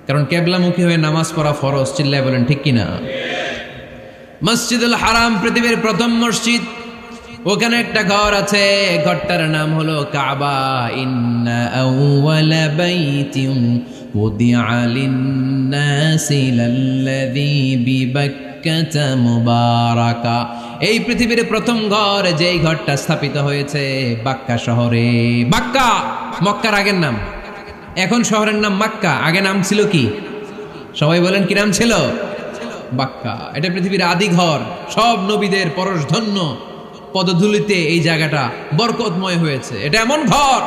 কারণ কেবলামুখী হয়ে নামাজ পড়া ফরজ। চিল্লায় বলেন ঠিক কিনা? মসজিদুল হারাম পৃথিবীর প্রথম মসজিদ। ওখানে একটা ঘর আছে, ঘরটার নাম হলো কাবা। ইন্না আউওয়ালা বাইতিন উদিআ লিন-নাসি লাল্লাযী বিবাক্কাতা মুবারাকা। এই পৃথিবীর প্রথম ঘর, যেই ঘরটা স্থাপিত হয়েছে বাক্কা শহরে। বাক্কা মক্কার আগের নাম, এখন শহরের নাম মক্কা। আগে নাম ছিল কি? সবাই বলেন, কি নাম ছিল? বাক্কা। এটা পৃথিবীর আদি ঘর। সব নবীদের পরশধন্য পদধূলিতে এই জায়গাটা বরকতময় হয়েছে। এটা এমন ঘর,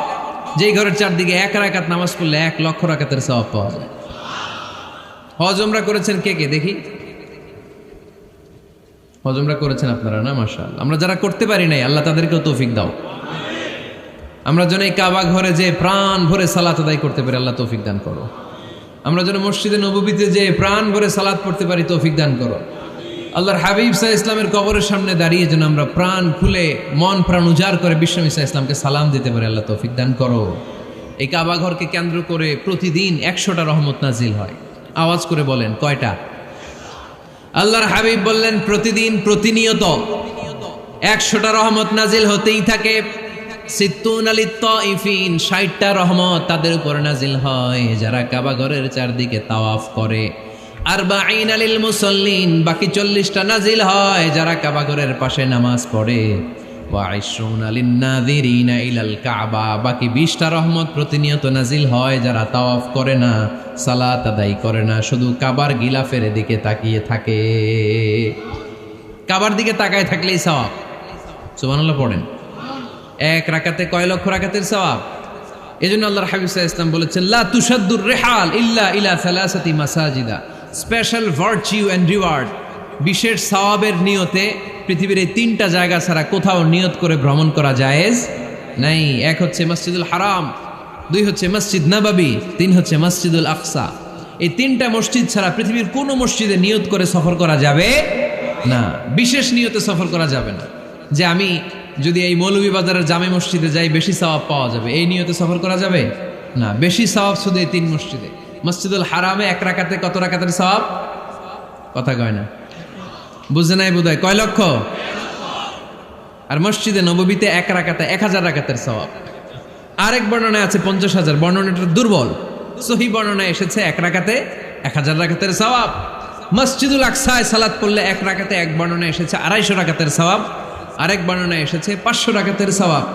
যেই ঘরের চারদিকে 1 রাকাত নামাজ পড়লে 1 লক্ষ রাকাতের সওয়াব পাওয়া যায়। হজ উমরা করেছেন কে কে দেখি? হজ উমরা করেছেন আপনারা না? মাশাআল্লাহ। আমরা যারা করতে পারি নাই, আল্লাহ তাদেরকেও তৌফিক দাও। আমরা যেন এই কাবা ঘরে যে প্রাণ ভরে সালাত আদায় করতে পারি, আল্লাহ তৌফিক দান করো। আমরা যেন মসজিদে নববীতে যে প্রাণ ভরে সালাত পড়তে পারি, তৌফিক দান করো। আল্লাহর হাবিব সাল্লাল্লাহু আলাইহি ইসলামের কবরের সামনে দাঁড়িয়ে যেন আমরা প্রাণ খুলে মন প্রাণ উজাড় করে বিশ্বনবী সাল্লাল্লাহু আলাইহি ইসলামকে সালাম দিতে পারি। আল্লাহ তৌফিক দান করো। এই কাবা ঘরকে কেন্দ্র করে প্রতিদিন 100টা রহমত নাজিল হয়। আওয়াজ করে বলেন কয়টা? আল্লাহর হাবিব বললেন প্রতিদিন প্রতিনিয়ত 100টা রহমত নাজিল হতেই থাকে। সিত্তুন আলিত তাইফিন, 60টা রহমত তাদের উপর নাজিল হয় যারা কাবা ঘরের চারদিকে তাওয়াফ করে। আরবাঈন আলিল মুসাল্লিন, বাকি 40টা নাজিল হয় যারা কাবা ঘরের পাশে নামাজ পড়ে। ওয়া 20 আলিন নাযিরিনা ইলাল কাবা, বাকি 20টা রহমত প্রতিনিয়ত নাজিল হয় যারা তাওয়াফ করে না, সালাত আদায় করে না, শুধু কাবার গিলাফের দিকে তাকিয়ে থাকে। কাবার দিকে তাকায় থাকলেই সওয়াব। সুবহানাল্লাহ পড়েন। এক রাকাতে কয় লক্ষ রাকাতের সওয়াব। এজন্য আল্লাহর হাবিব সাল্লাল্লাহু আলাইহি ওয়াসাল্লাম বলেছেন, লা তুশাদ্দুর রিহাল ইল্লা ইলা সালাসাতি মাসাজিদা, স্পেশাল ভার্চু এন্ড রিওয়ার্ড, বিশেষ সওয়াবের নিয়তে পৃথিবীর এই 3টা জায়গা ছাড়া কোথাও নিয়ত করে ভ্রমণ করা জায়েজ নাই। এক হচ্ছে মসজিদুল হারাম, 2 হচ্ছে মসজিদ নববী, 3 হচ্ছে মসজিদুল আকসা। এই 3টা মসজিদ ছাড়া পৃথিবীর কোনো মসজিদে নিয়ত করে সফর করা যাবে না। বিশেষ নিয়তে সফর করা যাবে না, যে আমি যদি এই মৌলভীবাজারের জামে মসজিদে যাই বেশি সওয়াব পাওয়া যাবে, এই নিয়তে সফর করা যাবে না। বেশি সওয়াব শুধু এই 3 মসজিদে। মসজিদুল হারামে 1 রাকাতে কত রাকাতের সওয়াব? কথা কয় না, বুঝে নাই বোধহয়। কয় লক্ষ? আর মসজিদে নববীতে 1 রাকাতে 1000 রাকাতের সওয়াব। আরেক বর্ণনায় আছে 50,000, বর্ণনাটা দুর্বল। সহিহ বর্ণনায় এসেছে 1 রাকাতে 1000 রাকাতের সওয়াব। মসজিদুল আকসায় সালাত পড়লে 1 রাকাতে, এক বর্ণনায় এসেছে 250 রাকাতের সওয়াব, আরেক বর্ণনায় এসেছে 500 রাকাতের সওয়াব।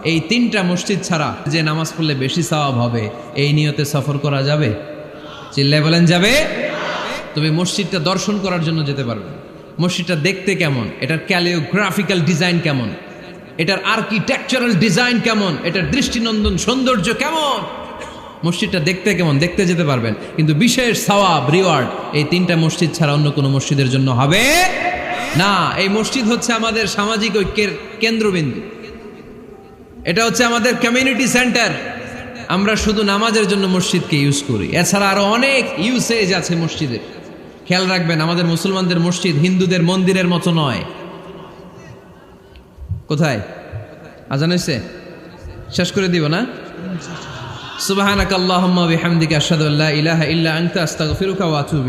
এই 3টা মসজিদ ছাড়া যে নামাজ পড়লে বেশি সওয়াব হবে, এই নিয়তে সফর করা যাবে? চিল্লায় বলেন যাবে। তবে মসজিদটা দর্শন করার জন্য যেতে পারবে। মসজিদটা দেখতে কেমন, এটার ক্যালিওগ্রাফিক্যাল ডিজাইন কেমন, এটার আর্কিটেকচারাল ডিজাইন কেমন, এটার দৃষ্টিনন্দন সৌন্দর্য কেমন, মসজিদটা দেখতে কেমন, দেখতে যেতে পারবেন। কিন্তু বিশেষ সওয়াব রিওয়ার্ড এই 3টা মসজিদ ছাড়া অন্য কোনো মসজিদের জন্য হবে না। এই মসজিদ হচ্ছে আমাদের সামাজিক ঐক্যের কেন্দ্রবিন্দু, এটা হচ্ছে আমাদের কমিউনিটি সেন্টার। আমরা শুধু নামাজের জন্য মসজিদকে ইউজ করি, এছাড়া আরো অনেক ইউসেজ আছে মসজিদের। খেয়াল রাখবেন, আমাদের মুসলমানদের মসজিদ হিন্দুদের মন্দিরের মতো নয়। কোথায় আজান হইছে? শেষ করে দিব না? সুবহানাকাল্লাহুম্মা ওয়া বিহামদিকা আশহাদু আল্লা ইলাহা ইল্লা আনতা আস্তাগফিরুকা ওয়া আতুবু